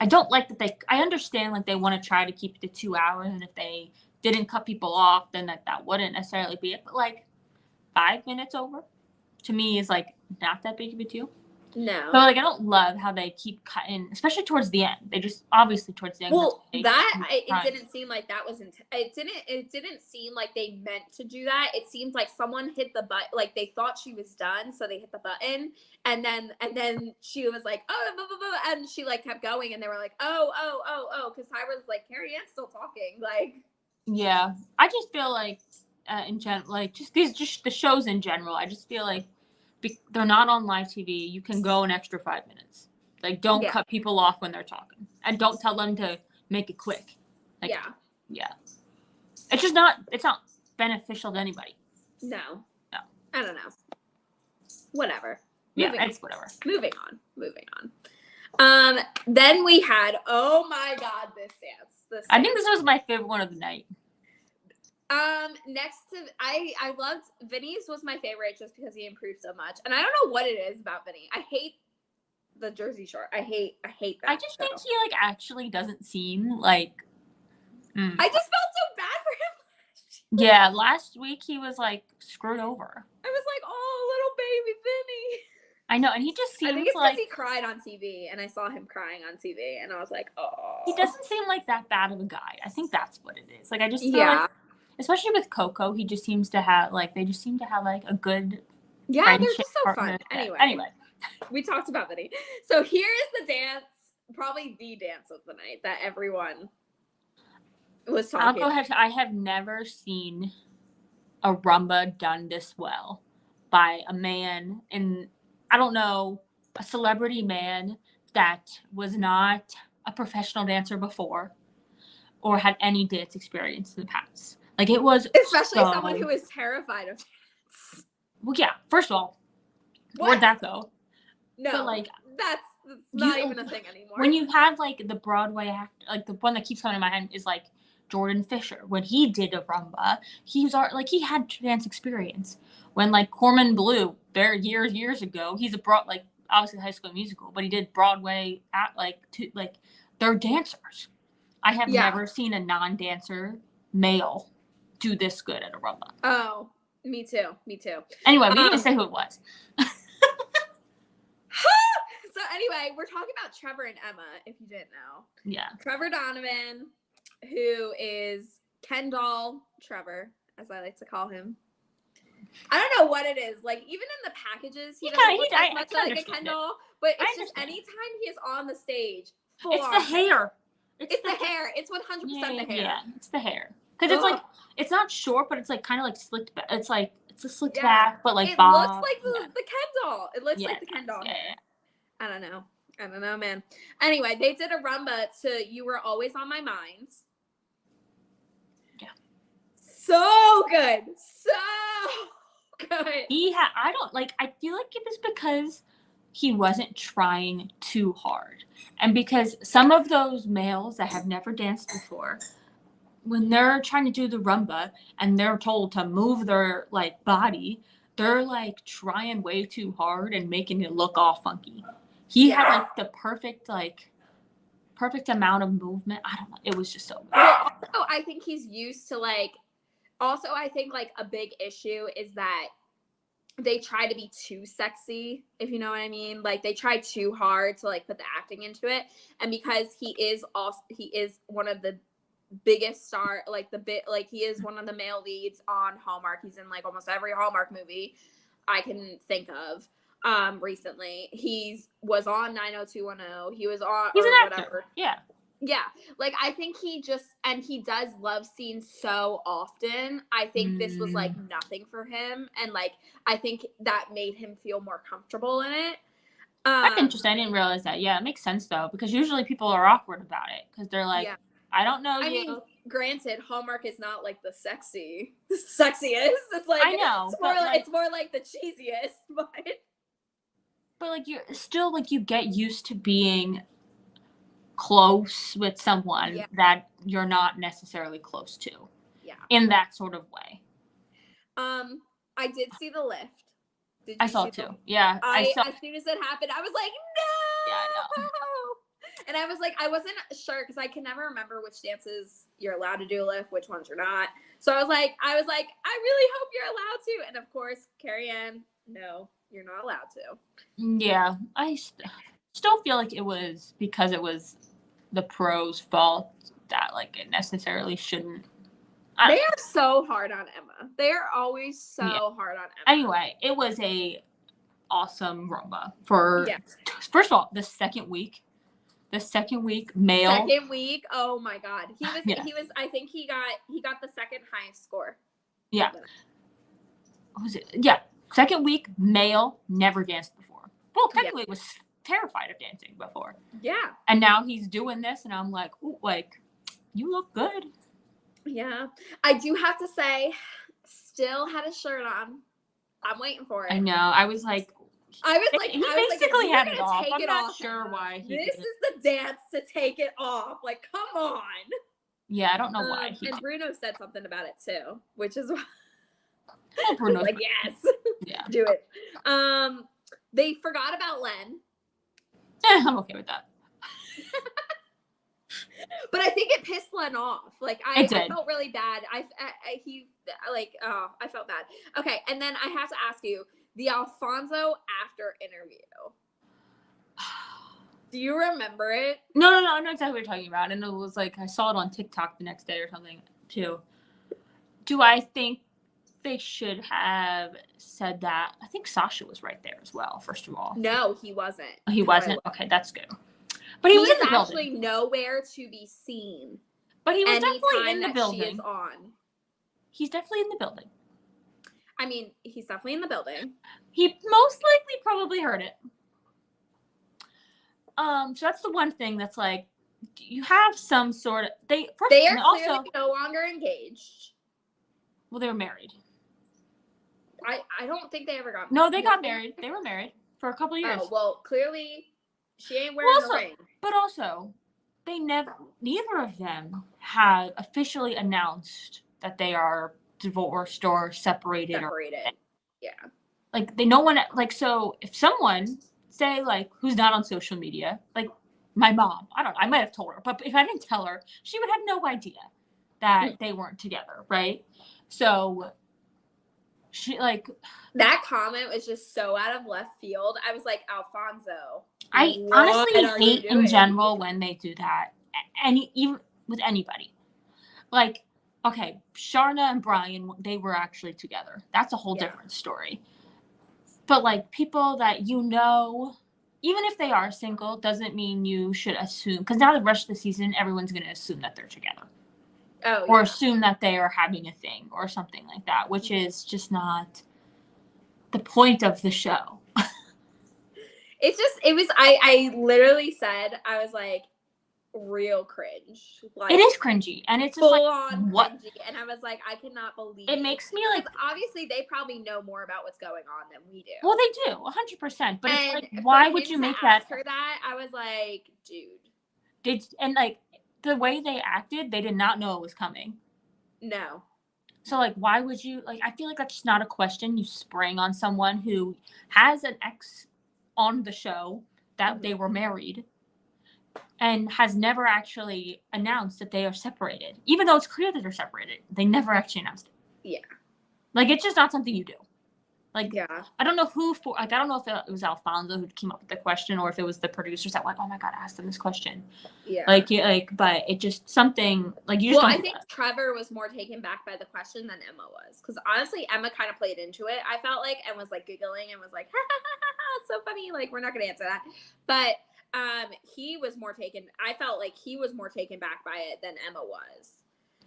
I don't like that I understand like they want to try to keep it to 2 hours, and if they didn't cut people off, then that wouldn't necessarily be it. But like 5 minutes over, to me, is like not that big of a deal. No. So like I don't love how they keep cutting, especially towards the end. They just obviously towards the end. Well, it didn't seem like that was it didn't seem like they meant to do that. It seemed like someone hit the button, like they thought she was done, so they hit the button, and then she was like, oh, blah, blah, blah, and she like kept going, and they were like, oh, because Tyra was like, Carrie Ann's still talking, like. Yeah, I just feel like in general, like just the shows in general, I just feel like they're not on live TV. You can go an extra 5 minutes. Like, don't cut people off when they're talking, and don't tell them to make it quick. Like, yeah. It's just not. It's not beneficial to anybody. No. I don't know. Whatever. It's whatever. Moving on. Then we had. Oh my God, this dance. I think this was my favorite one of the night. Next to I loved Vinny's was my favorite just because he improved so much, and I don't know what it is about Vinny. I hate the Jersey Shore. I hate that. I just think he like actually doesn't seem like. I just felt so bad for him. Yeah, last week he was like screwed over. I was like, oh, little baby Vinny. I know, and he just seems like. I think it's because he cried on TV, and I saw him crying on TV, and I was like, oh. He doesn't seem like that bad of a guy. I think that's what it is. Like I just feel like. Especially with Coco, he just seems to have like they just seem to have like a good they're just so fun. Anyway, we talked about Vinny. So here is the dance, probably the dance of the night that everyone was talking. I'll go ahead. I have never seen a rumba done this well by a man, and I don't know, a celebrity man that was not a professional dancer before or had any dance experience in the past. Like it was, especially someone who is terrified of dance. Well, yeah. First of all, where'd that go? No, but like that's not even a thing anymore. When you have like the Broadway act, like the one that keeps coming to my head is like Jordan Fisher. When he did a rumba, he had dance experience. When like Corman Blue, there years ago, he's like obviously High School Musical, but he did Broadway at they're dancers. I have never seen a non-dancer male do this good at a rumba. Oh, me too. Anyway, we need to say who it was. So anyway, we're talking about Trevor and Emma, if you didn't know. Yeah. Trevor Donovan, who is Ken doll Trevor, as I like to call him. I don't know what it is. Like, even in the packages, he doesn't look as much like a Ken doll. But it's just anytime he is on the stage, it's the hair. It's the hair. It's 100% the hair. Yeah, it's the hair. Because it's like, it's not short, but it's like kind of like slicked back. It's a slicked back, but like bob. It looks like the Ken doll. It looks like the Ken doll. Yeah. I don't know, man. Anyway, they did a rumba to You Were Always on My Mind. Yeah. So good. So good. I feel like it was because he wasn't trying too hard. And because some of those males that have never danced before, when they're trying to do the rumba and they're told to move their like body, they're like trying way too hard and making it look all funky. He had like the perfect amount of movement. I don't know. It was just so good. Well, also, I think he's used to like. Also, I think like a big issue is that they try to be too sexy, if you know what I mean. Like they try too hard to like put the acting into it, and because he is one of the biggest star, he is one of the male leads on Hallmark. He's in like almost every Hallmark movie I can think of. Recently he was on 90210. He was on. He's an actor. Whatever. Yeah. Like I think he does love scenes so often. I think this was like nothing for him, and like I think that made him feel more comfortable in it. That's interesting. I didn't realize that. Yeah, it makes sense though, because usually people are awkward about it because they're like, I don't know. I mean, granted, Hallmark is not like the sexiest. It's like I know, it's more like the cheesiest, but like you're still like you get used to being close with someone that you're not necessarily close to. Yeah. In that sort of way. I did see the lift. Did I you saw see it too. them? Yeah, I saw. As soon as it happened, I was like, Yeah, I know. no. And I was like, I wasn't sure because I can never remember which dances you're allowed to do lift, which ones you're not. So I was like, I really hope you're allowed to. And of course, Carrie Ann, no, you're not allowed to. Yeah, still feel like it was because it was the pros' fault that like it necessarily shouldn't. They are so hard on Emma. They are always so hard on Emma. Anyway, it was a awesome rumba for first of all the second week male. Second week, oh my god, he was. I think he got the second highest score. Yeah. What was it? Yeah, second week male, never danced before. Well, technically was terrified of dancing before. Yeah. And now he's doing this, and I'm like, ooh, like, you look good. Yeah. I do have to say, still had a shirt on. I'm waiting for it. I know. I was like, he basically had it off. I'm not sure why he This is the dance to take it off. Like, come on. Yeah, I don't know why. And Bruno said something about it too, which is why. Well, Bruno's like, yes. Yeah. Do it. They forgot about Len. I'm okay with that. But I think it pissed Len off. Like I felt really bad. I felt bad. Okay, and then I have to ask you the Alfonso after interview. Do you remember it? No, I know exactly what you're talking about, and it was like I saw it on TikTok the next day or something too. Do I think they should have said that? I think Sasha was right there as well. First of all, no, he wasn't. He wasn't. Okay, that's good. But he was in the building. Actually nowhere to be seen. But he was definitely in the building. She is on. He's definitely in the building. I mean, he's definitely in the building. He most likely probably heard it. So that's the one thing that's like, you have some sort of they are clearly no longer engaged. Well, they were married. I don't think they ever got married. No, they got married. They were married for a couple of years. Oh, well, clearly she ain't wearing a ring. But also, neither of them have officially announced that they are divorced or separated. Yeah. Like, no one, like, so if someone, say, like, who's not on social media, like my mom, I don't know, I might have told her, but if I didn't tell her, she would have no idea that they weren't together, right? So she, like, that comment was just so out of left field. I was like, Alfonso, I honestly hate in general when they do that, even with anybody. Like, okay, Sharna and Brian, they were actually together. That's a whole different story. But, like, people that you know, even if they are single, doesn't mean you should assume. Because now the rest of the season, everyone's going to assume that they're together. Oh, or assume that they are having a thing or something like that, which is just not the point of the show. I literally said, I was like, real cringe. Like, it is cringy, and it's just full like, on what? Cringy. And I was like, I cannot believe it. Makes me like, obviously they probably know more about what's going on than we do. Well, they do 100%, but it's like, why would you make that? For that, I was like, dude. And like the way they acted, they did not know it was coming. No. So, like, why would you, like, I feel like that's just not a question you spring on someone who has an ex on the show that they were married and has never actually announced that they are separated. Even though it's clear that they're separated, they never actually announced it. Yeah. Like, it's just not something you do. Like, yeah. I don't know I don't know if it was Alfonso who came up with the question or if it was the producers that were like, oh my God, ask them this question. Yeah. Like, but it just something, like, you just I think Trevor was more taken back by the question than Emma was. Because honestly, Emma kind of played into it, I felt like, and was like giggling and was like, ha ha ha ha, it's so funny. Like, we're not going to answer that. But he was more taken, I felt like he was more taken back by it than Emma was.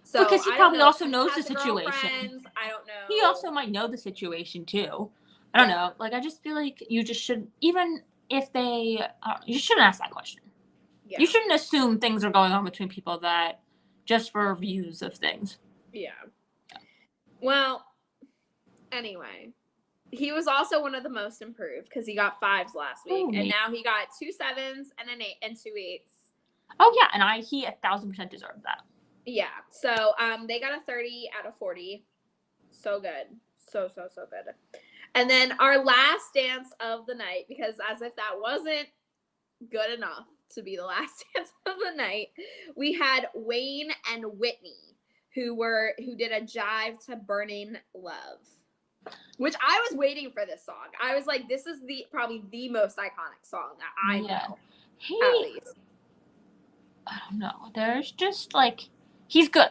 So because he probably also knows the situation. I don't know. He also might know the situation too. I don't know. Like, I just feel like you just should, even if they, you shouldn't ask that question. Yeah. You shouldn't assume things are going on between people that just for views of things. Yeah. Well, anyway, he was also one of the most improved because he got 5s last week, and now he got 2 7s and an 8 and 2 8s. Oh yeah, and he 1,000% deserved that. Yeah. So they got a 30 out of 40. So good. So good. And then our last dance of the night, because as if that wasn't good enough to be the last dance of the night, we had Wayne and Whitney, who did a jive to Burning Love, which I was waiting for this song. I was like, this is probably the most iconic song that I know, at least. I don't know. There's just like, he's good.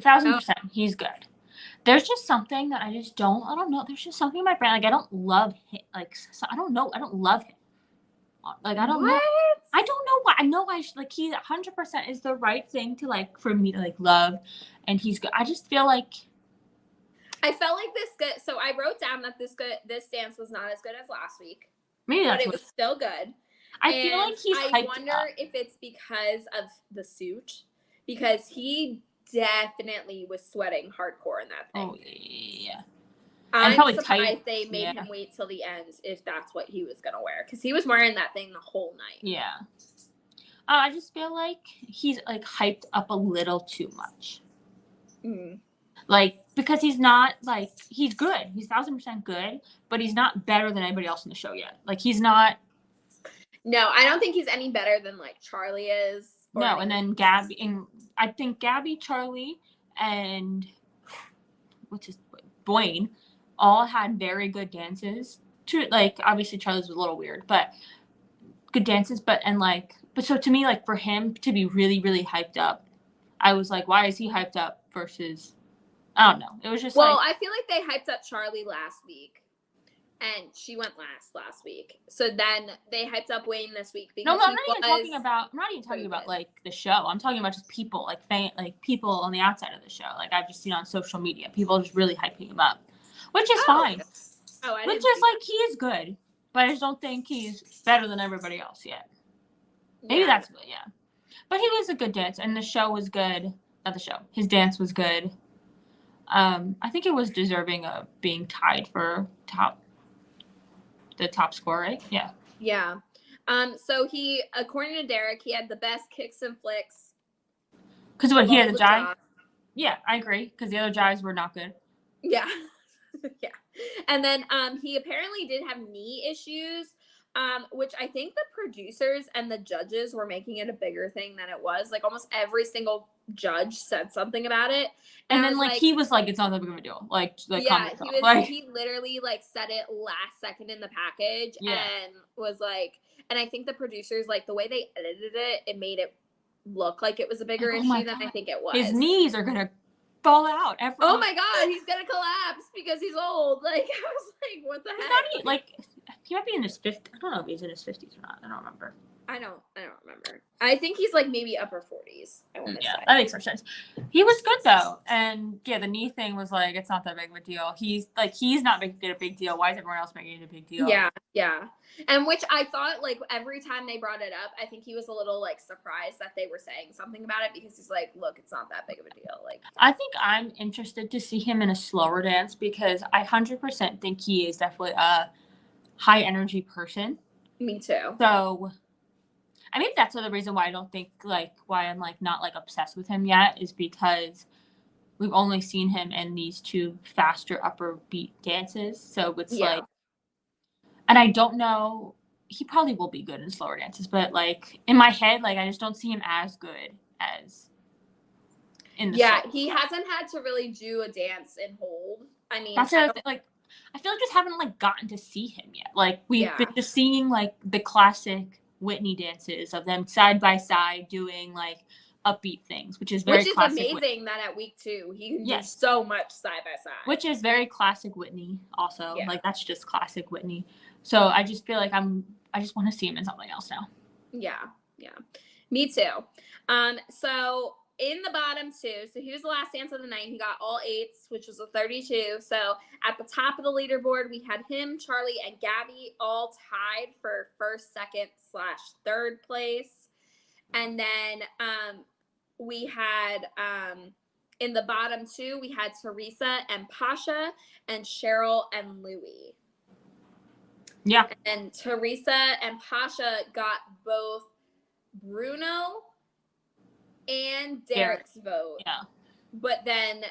1,000%. He's good. There's just something that I don't know. There's just something in my brain. Like, I don't love him. Like, so, I don't know. I don't love him. Like, I don't know. I don't know why. I know like, he 100% is the right thing to, like, for me to, like, love. And he's good. I just feel like. I felt like this good. So I wrote down that this dance was not as good as last week. Maybe that's but it was still good. I feel like he's hyped I wonder if it's because of the suit. Because he definitely was sweating hardcore in that thing. Oh, yeah. I'm surprised they made him wait till the end if that's what he was going to wear. Because he was wearing that thing the whole night. Yeah. I just feel like he's, like, hyped up a little too much. Mm. Like, because he's not, like, he's good. He's 1,000% good. But he's not better than anybody else in the show yet. Like, he's not. No, I don't think he's any better than, like, Charlie is. No, and then Gabby. And I think Gabby, Charlie, and Dwayne all had very good dances. Like, obviously Charlie's was a little weird, but good dances. But so to me, like, for him to be really, really hyped up, I was like, why is he hyped up versus, I don't know. It was just I feel like they hyped up Charlie last week. And she went last week. So then they hyped up Wayne this week because I'm not even talking about like the show. I'm talking about just people, like people on the outside of the show. Like, I've just seen on social media, people just really hyping him up, which is fine. Which is like, he is good, but I just don't think he's better than everybody else yet. Maybe that's good, yeah. But he was a good dancer, and the show was good. Not the show. His dance was good. I think it was deserving of being tied for the top score, right? Yeah. Yeah. So he, according to Derek, he had the best kicks and flicks. Because he had the jive? Yeah, I agree. Because the other jives were not good. Yeah. Yeah. And then he apparently did have knee issues, which I think the producers and the judges were making it a bigger thing than it was. Like, almost every single judge said something about it. And then, like, he was like, it's not that big of a deal. Yeah, he literally, like, said it last second in the package and was like, and I think the producers, like, the way they edited it, it made it look like it was a bigger issue than I think it was. His knees are going to fall out. Oh my God, he's going to collapse because he's old. Like, I was like, what the heck? He might be in his 50s. I don't know if he's in his 50s or not. I don't remember. I don't remember. I think he's like maybe upper 40s. I want to say. That makes more sense. He was good though, and yeah, the knee thing was like, it's not that big of a deal. He's not making it a big deal. Why is everyone else making it a big deal? Yeah, and which I thought, like, every time they brought it up, I think he was a little, like, surprised that they were saying something about it because he's like, look, it's not that big of a deal. Like, I think I'm interested to see him in a slower dance because I 100% think he is definitely a high energy person. Me too. So. I mean, that's the reason why I don't think, like, why I'm, like, not, like, obsessed with him yet is because we've only seen him in these two faster upper beat dances. So it's like, and I don't know, he probably will be good in slower dances, but, like, in my head, like, I just don't see him as good as in the song. He hasn't had to really do a dance and hold. I mean, that's like, I feel like just haven't, like, gotten to see him yet. Like, we've been just seeing, like, the classic Whitney dances of them side by side doing, like, upbeat things, which is classic amazing Whitney. That at week 2 he can do so much side by side, which is very classic Whitney also. Like, that's just classic Whitney. So I just feel like I just want to see him in something else now. Yeah, me too. So in the bottom 2, so he was the last dance of the night. He got all 8s, which was a 32. So at the top of the leaderboard, we had him, Charlie, and Gabby all tied for first, second / third place. And then we had in the bottom 2, we had Teresa and Pasha and Cheryl and Louie. Yeah. And Teresa and Pasha got both Bruno and Derek's vote. Yeah. But then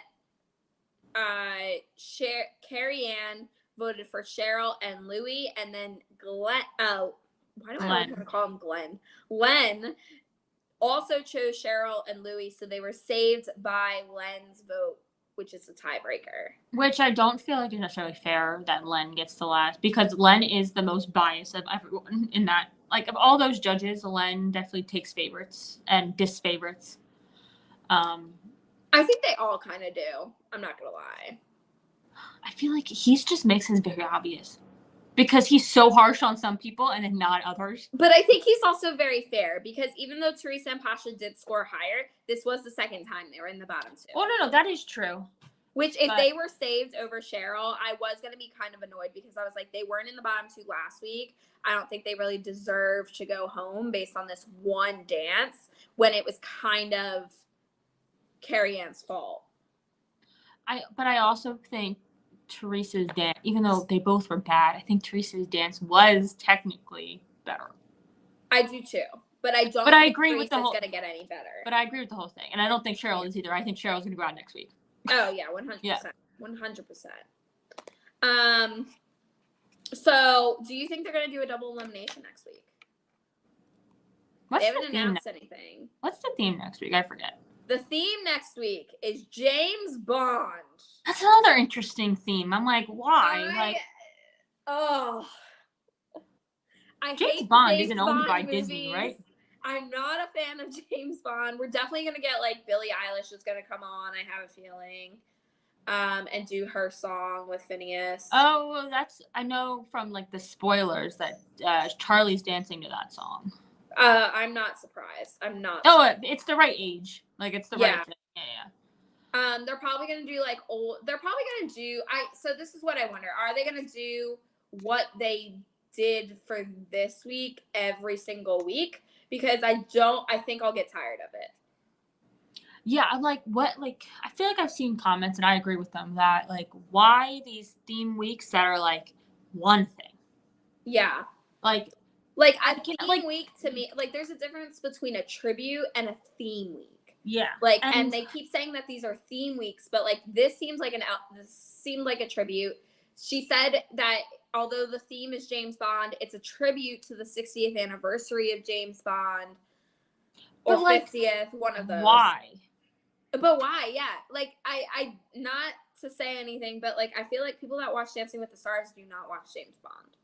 Carrie Ann voted for Cheryl and Louie, and then Glenn. Why do I always Glenn. want to call him Glenn? Len also chose Cheryl and Louie, so they were saved by Len's vote, which is the tiebreaker. Which I don't feel like is necessarily fair that Len gets the last, because Len is the most biased of everyone in that. Like, of all those judges, Len definitely takes favorites and disfavorites. I think they all kind of do. I'm not gonna lie. I feel like he's just makes his very obvious. Because he's so harsh on some people and then not others. But I think he's also very fair, because even though Teresa and Pasha did score higher, this was the second time they were in the bottom two. Oh, no, that is true. Which, if they were saved over Cheryl, I was going to be kind of annoyed, because I was like, they weren't in the bottom two last week. I don't think they really deserve to go home based on this one dance, when it was kind of Carrie Ann's fault. But I also think Teresa's dance, even though they both were bad, I think Teresa's dance was technically better. I do too, but I don't. But I agree with the whole. Gonna get any better. But I agree with the whole thing, and I don't think Cheryl is either. I think Cheryl's gonna go out next week. Oh yeah, 100%, 100%. So do you think they're gonna do a double elimination next week? They haven't announced anything. What's the theme next week? I forget. The theme next week is James Bond. That's another interesting theme. I'm like, why? James Bond isn't owned by Disney, right? I'm not a fan of James Bond. We're definitely gonna get like Billie Eilish is gonna come on, I have a feeling, and do her song with Phineas. Oh, I know from like the spoilers that Charlie's dancing to that song. I'm not surprised. I'm not. Oh, it's the right age. Like, it's the right thing. Yeah. They're probably gonna do like old. They're probably gonna do. So this is what I wonder: are they gonna do what they did for this week every single week? Because I think I'll get tired of it. Yeah, I'm like, what? Like, I feel like I've seen comments, and I agree with them that like, why these theme weeks that are like one thing? Yeah. Like a theme week to me, like there's a difference between a tribute and a theme week. Yeah. Like, and they keep saying that these are theme weeks, but like this seems like this seemed like a tribute. She said that although the theme is James Bond, it's a tribute to the 60th anniversary of James Bond, or like, 50th, one of those. Why? But why? Yeah. Like I not to say anything, but like I feel like people that watch Dancing with the Stars do not watch James Bond.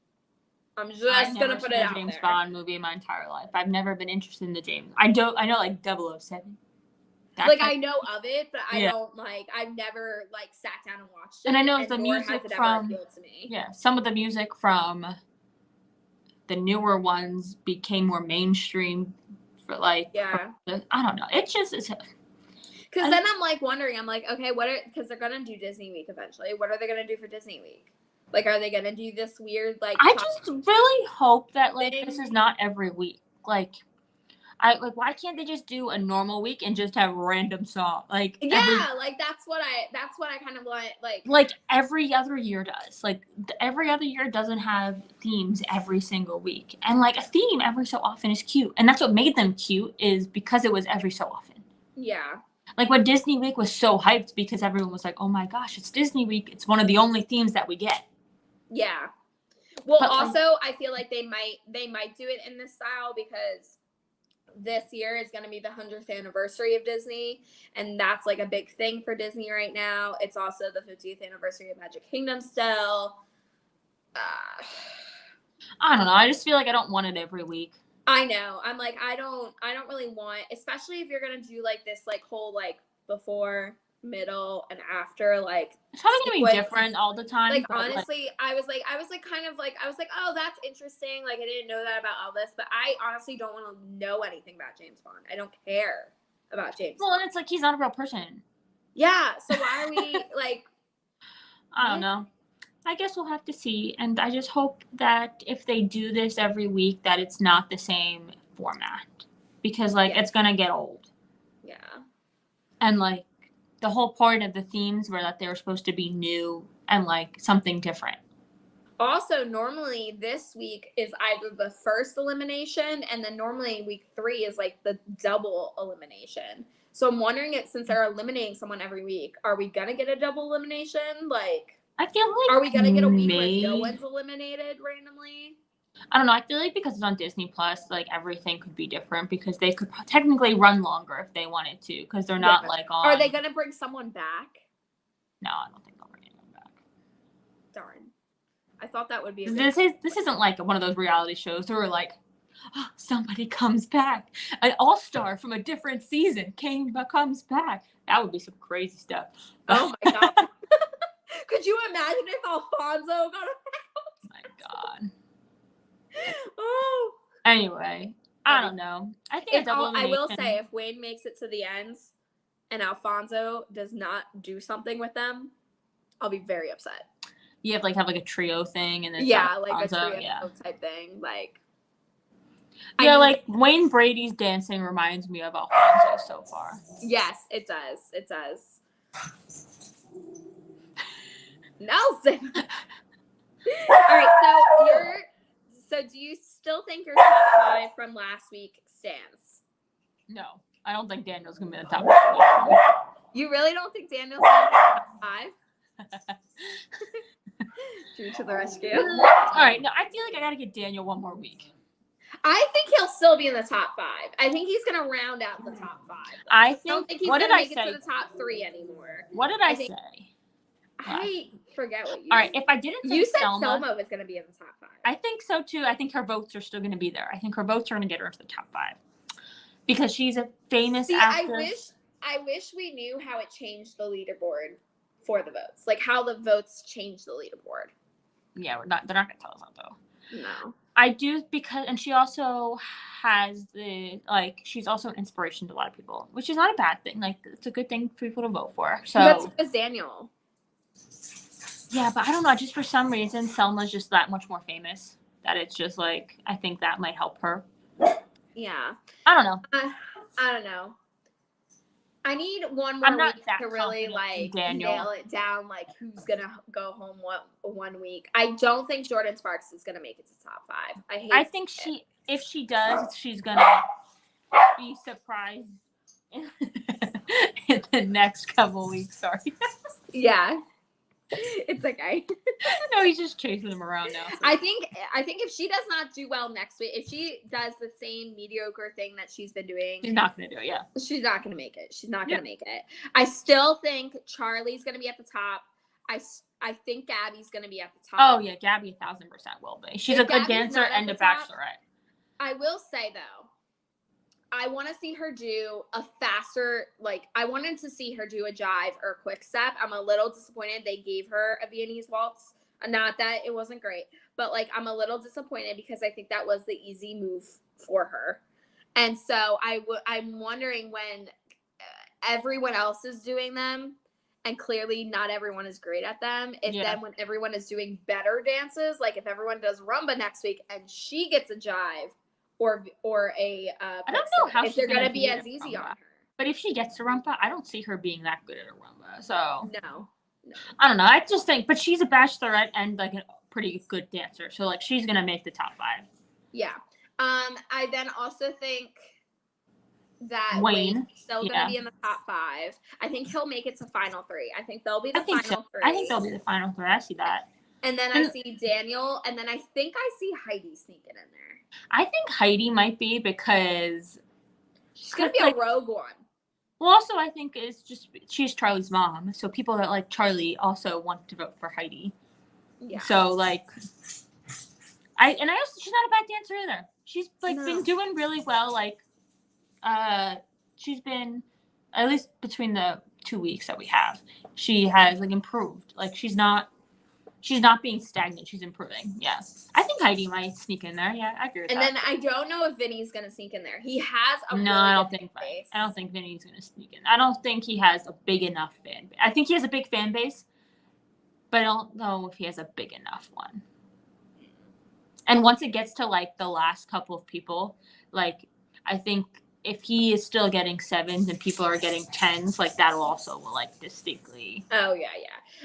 I'm just gonna put it out there. James Bond movie in my entire life. I've never been interested in the James. I know like 007. Like I know of it, but I don't like. I've never like sat down and watched it. And I know the music from some of the music from the newer ones became more mainstream for like. Yeah. I don't know. It's just because then I'm like wondering. I'm like, okay, because they're gonna do Disney Week eventually. What are they gonna do for Disney Week? Like, are they gonna do this weird like? I just really hope that like this is not every week. Like, why can't they just do a normal week and just have random song? Like, like that's what I kind of want. Like every other year does. Like every other year doesn't have themes every single week, and like a theme every so often is cute, and that's what made them cute is because it was every so often. Yeah. Like when Disney Week was so hyped because everyone was like, "Oh my gosh, it's Disney Week! It's one of the only themes that we get." Yeah. Well, but also I feel like they might do it in this style because this year is going to be the 100th anniversary of Disney, and that's like a big thing for Disney right now. It's also the 50th anniversary of Magic Kingdom still. I don't know. I just feel like I don't want it every week. I know. I'm like, I don't really want, especially if you're going to do like this like whole like before, middle, and after, like it's probably gonna be different all the time. Like honestly, I was like oh, that's interesting. Like I didn't know that about Elvis, but I honestly don't want to know anything about James Bond. I don't care about James. Well, and it's like he's not a real person. Yeah, so why are we like? I don't know. I guess we'll have to see, and I just hope that if they do this every week, that it's not the same format, because like it's gonna get old. Yeah. And like. The whole point of the themes were that they were supposed to be new and like something different. Also, normally this week is either the first elimination, and then normally week 3 is like the double elimination. So I'm wondering if since they're eliminating someone every week, are we gonna get a double elimination? Like, I feel like Are we gonna get a week where no one's eliminated randomly? I don't know. I feel like because it's on Disney Plus, like everything could be different because they could technically run longer if they wanted to because they're not like on. Are they gonna bring someone back? No, I don't think they'll bring anyone back. Darn. I thought that would be. This isn't like one of those reality shows where we're like, oh, somebody comes back, an all-star from a different season comes back. That would be some crazy stuff. Oh my god. Could you imagine if Alfonso got a Oh my god. Oh. Anyway, I don't know. I think I will say if Wayne makes it to the ends and Alfonso does not do something with them, I'll be very upset. You have have a trio thing and then like a trio type thing. Like like Wayne Brady's dancing reminds me of Alfonso so far. Yes, it does. It does. Nelson. All right, so do you still think your top 5 from last week stands? No, I don't think Daniel's gonna be in the top 5. You really don't think Daniel's gonna be in the top 5? Due to the rescue. All right, no, I feel like I gotta get Daniel one more week. I think he'll still be in the top 5. I think he's gonna round out the top 5. I don't think he's gonna make it to the top 3 anymore. What did I say? I forget what you. All right, if I didn't say you said Selma was going to be in the top 5. I think so too. I think her votes are still going to be there. I think her votes are going to get her into the top 5 because she's a famous actress. I wish we knew how it changed the leaderboard for the votes, like how the votes changed the leaderboard. Yeah, they're not going to tell us that though. No, I do and she also has she's also an inspiration to a lot of people, which is not a bad thing. Like it's a good thing for people to vote for. So that's Daniel. Yeah, but I don't know. Just for some reason, Selma's just that much more famous that it's just I think that might help her. Yeah. I don't know. I don't know. I need one more week to really nail it down, who's gonna go home one week. I don't think Jordan Sparks is gonna make it to top 5. I think if she does, she's gonna be surprised in the next couple weeks. Sorry. Yeah. It's okay. No, he's just chasing him around now. So. I think if she does not do well next week, if she does the same mediocre thing that she's been doing, she's not going to do it. Yeah, she's not going to make it. She's not going to make it. I still think Charlie's going to be at the top. I think Gabby's going to be at the top. Oh yeah, Gabby 1,000% will be. She's a good dancer and a bachelorette. I will say though, I want to see her do a faster, I wanted to see her do a jive or a quick step. I'm a little disappointed they gave her a Viennese waltz. Not that it wasn't great, but I'm a little disappointed because I think that was the easy move for her. And so I'm wondering when everyone else is doing them, and clearly not everyone is great at them, then when everyone is doing better dances, if everyone does rumba next week and she gets a jive, or a I don't know how if they're gonna be as easy on her. But if she gets to rumba, I don't see her being that good at a rumba. So no. I don't know. I just think, but she's a bachelorette and a pretty good dancer, so she's gonna make the top 5. Yeah. I then also think that Wayne's still gonna be in the top 5. I think he'll make it to final 3. I think they'll be the final 3. I think they'll be the final 3. I see that. And then I see Daniel, and then I think I see Heidi sneaking in there. I think Heidi might be because she's gonna be a rogue one. Well, also I think she's Charlie's mom, so people that like Charlie also want to vote for Heidi. Yeah. So she's not a bad dancer either. She's been doing really well. She's been, at least between the 2 weeks that we have, she has improved. She's not being stagnant. She's improving. Yes. I think Heidi might sneak in there. Yeah, I agree with that. And then I don't know if Vinny's going to sneak in there. He has a I don't think Vinny's going to sneak in. I don't think he has a big enough fan base. I think he has a big fan base, but I don't know if he has a big enough one. And once it gets to the last couple of people, I think if he is still getting 7s and people are getting 10s, that'll also distinctly. Oh yeah.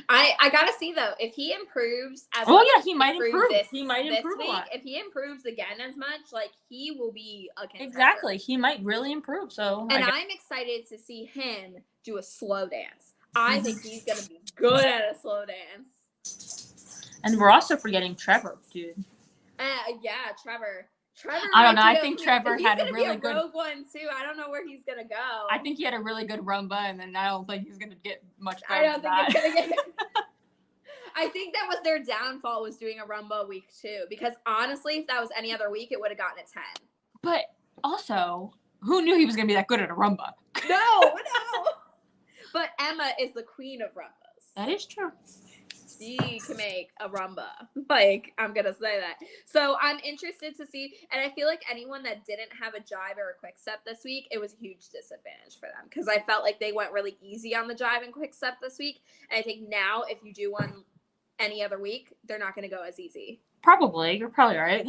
I gotta see though if he improves as. Oh yeah, he might improve. He might improve this week. If he improves again as much, he will be a contender. Exactly, he might really improve. So. And I'm excited to see him do a slow dance. I think he's gonna be good at a slow dance. And we're also forgetting Trevor, dude. Yeah, Trevor. Trevor. I don't know. I might think be Trevor he's had a gonna really be good. rogue one too. I don't know where he's gonna go. I think he had a really good rumba, and then I don't think he's gonna get much better. I don't than think that. it's gonna get. I think that was their downfall, was doing a rumba week too. Because honestly, if that was any other week, it would have gotten a 10. But also, who knew he was gonna be that good at a rumba? No. But Emma is the queen of rumbas. That is true. She can make a rumba. Like, I'm going to say that. So I'm interested to see. And I feel like anyone that didn't have a jive or a quick step this week, it was a huge disadvantage for them. Because I felt like they went really easy on the jive and quick step this week. And I think now, if you do one any other week, they're not going to go as easy. Probably. You're probably right.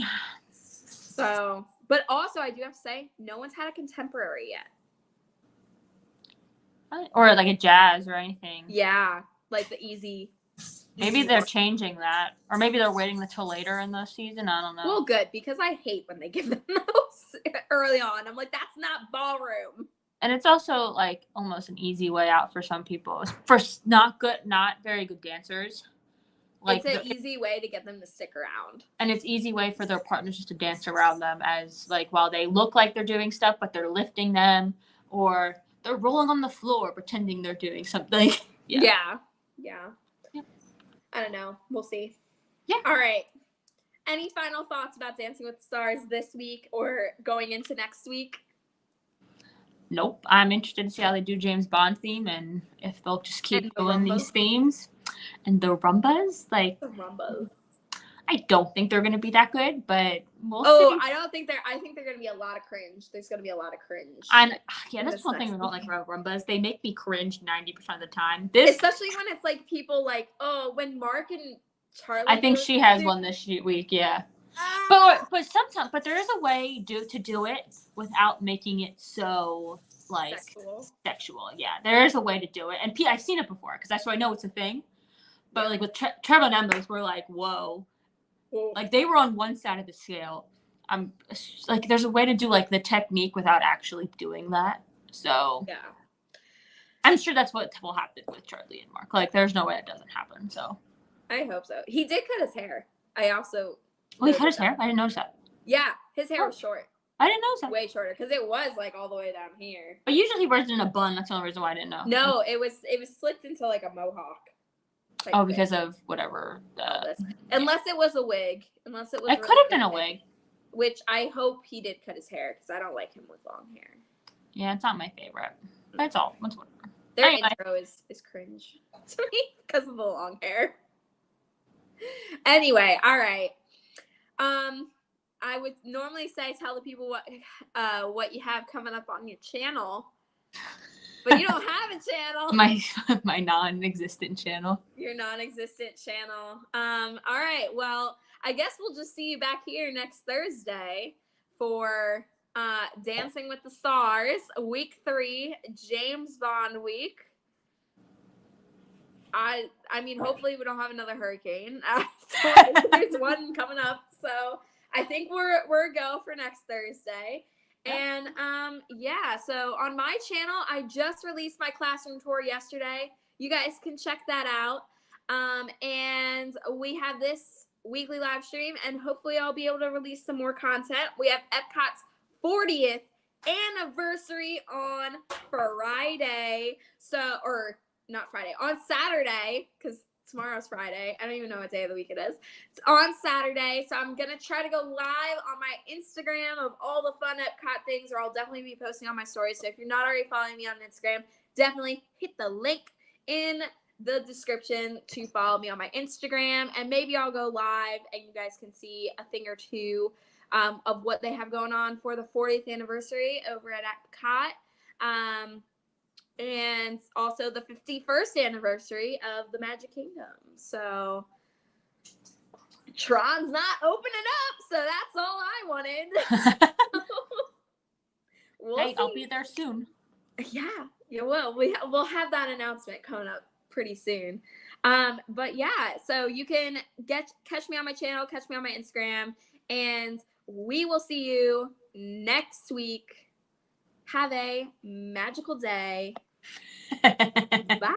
So, but also I do have to say, no one's had a contemporary yet. Or like a jazz or anything. Yeah. Like the easy. Maybe they're changing that. Or maybe they're waiting until later in the season. I don't know. Well, good, because I hate when they give them those early on. I'm like, that's not ballroom. And it's also like almost an easy way out for some people. For not very good dancers. Like it's an easy way to get them to stick around. And it's easy way for their partners just to dance around them as like while they look like they're doing stuff, but they're lifting them, or they're rolling on the floor pretending they're doing something. Yeah. Yep. I don't know. We'll see. Yeah. All right. Any final thoughts about Dancing with the Stars this week or going into next week? Nope. I'm interested to see how they do James Bond theme and if they'll just keep doing these themes. And the rumbas, like the rumbas. I don't think they're gonna be that good, but we'll see. I think they're gonna be a lot of cringe. There's gonna be a lot of cringe. And that's one thing we don't like about rumbas. They make me cringe 90% of the time. Especially when it's like people like, when Mark and Charlie. I think she has one this week, yeah. But sometimes there is a way to do it without making it so like sexual. Yeah, there is a way to do it, and I've seen it before because that's why I know it's a thing. But like with Trevor and Emma's, we're like, whoa. Like they were on one side of the scale. Like there's a way to do like the technique without actually doing that. So yeah, I'm sure that's what will happen with Charlie and Mark. Like there's no way it doesn't happen. So I hope so. He did cut his hair. I also. Oh, he cut his hair? I didn't notice that. Yeah, his hair was short. I didn't notice that. Way shorter because it was like all the way down here. But usually he wears it in a bun. That's the only reason why I didn't know. No, it was slicked into like a mohawk. Because of whatever. Unless it was a wig. Unless it was. It could have been a wig. Which I hope he did cut his hair because I don't like him with long hair. Yeah, it's not my favorite. That's all. That's whatever. Their intro is cringe to me because of the long hair. Anyway, all right. I would normally say tell the people what you have coming up on your channel. But you don't have a channel. My non-existent channel. Your non-existent channel. All right. Well, I guess we'll just see you back here next Thursday for Dancing with the Stars, week 3, James Bond week. I mean, hopefully we don't have another hurricane. There's one coming up, so I think we're a go for next Thursday. And so on my channel, I just released my classroom tour yesterday. You guys can check that out. And we have this weekly live stream, and hopefully I'll be able to release some more content. We have Epcot's 40th anniversary on Friday. On Saturday, because tomorrow's Friday. I don't even know what day of the week it is. It's on Saturday, so I'm going to try to go live on my Instagram of all the fun Epcot things, or I'll definitely be posting on my stories. So if you're not already following me on Instagram, definitely hit the link in the description to follow me on my Instagram, and maybe I'll go live and you guys can see a thing or two of what they have going on for the 40th anniversary over at Epcot. And also the 51st anniversary of the Magic Kingdom. So Tron's not opening up, so that's all I wanted. I'll be there soon. Yeah, you will. We'll have that announcement coming up pretty soon. But yeah, so you can catch me on my channel, catch me on my Instagram, and we will see you next week. Have a magical day. Bye.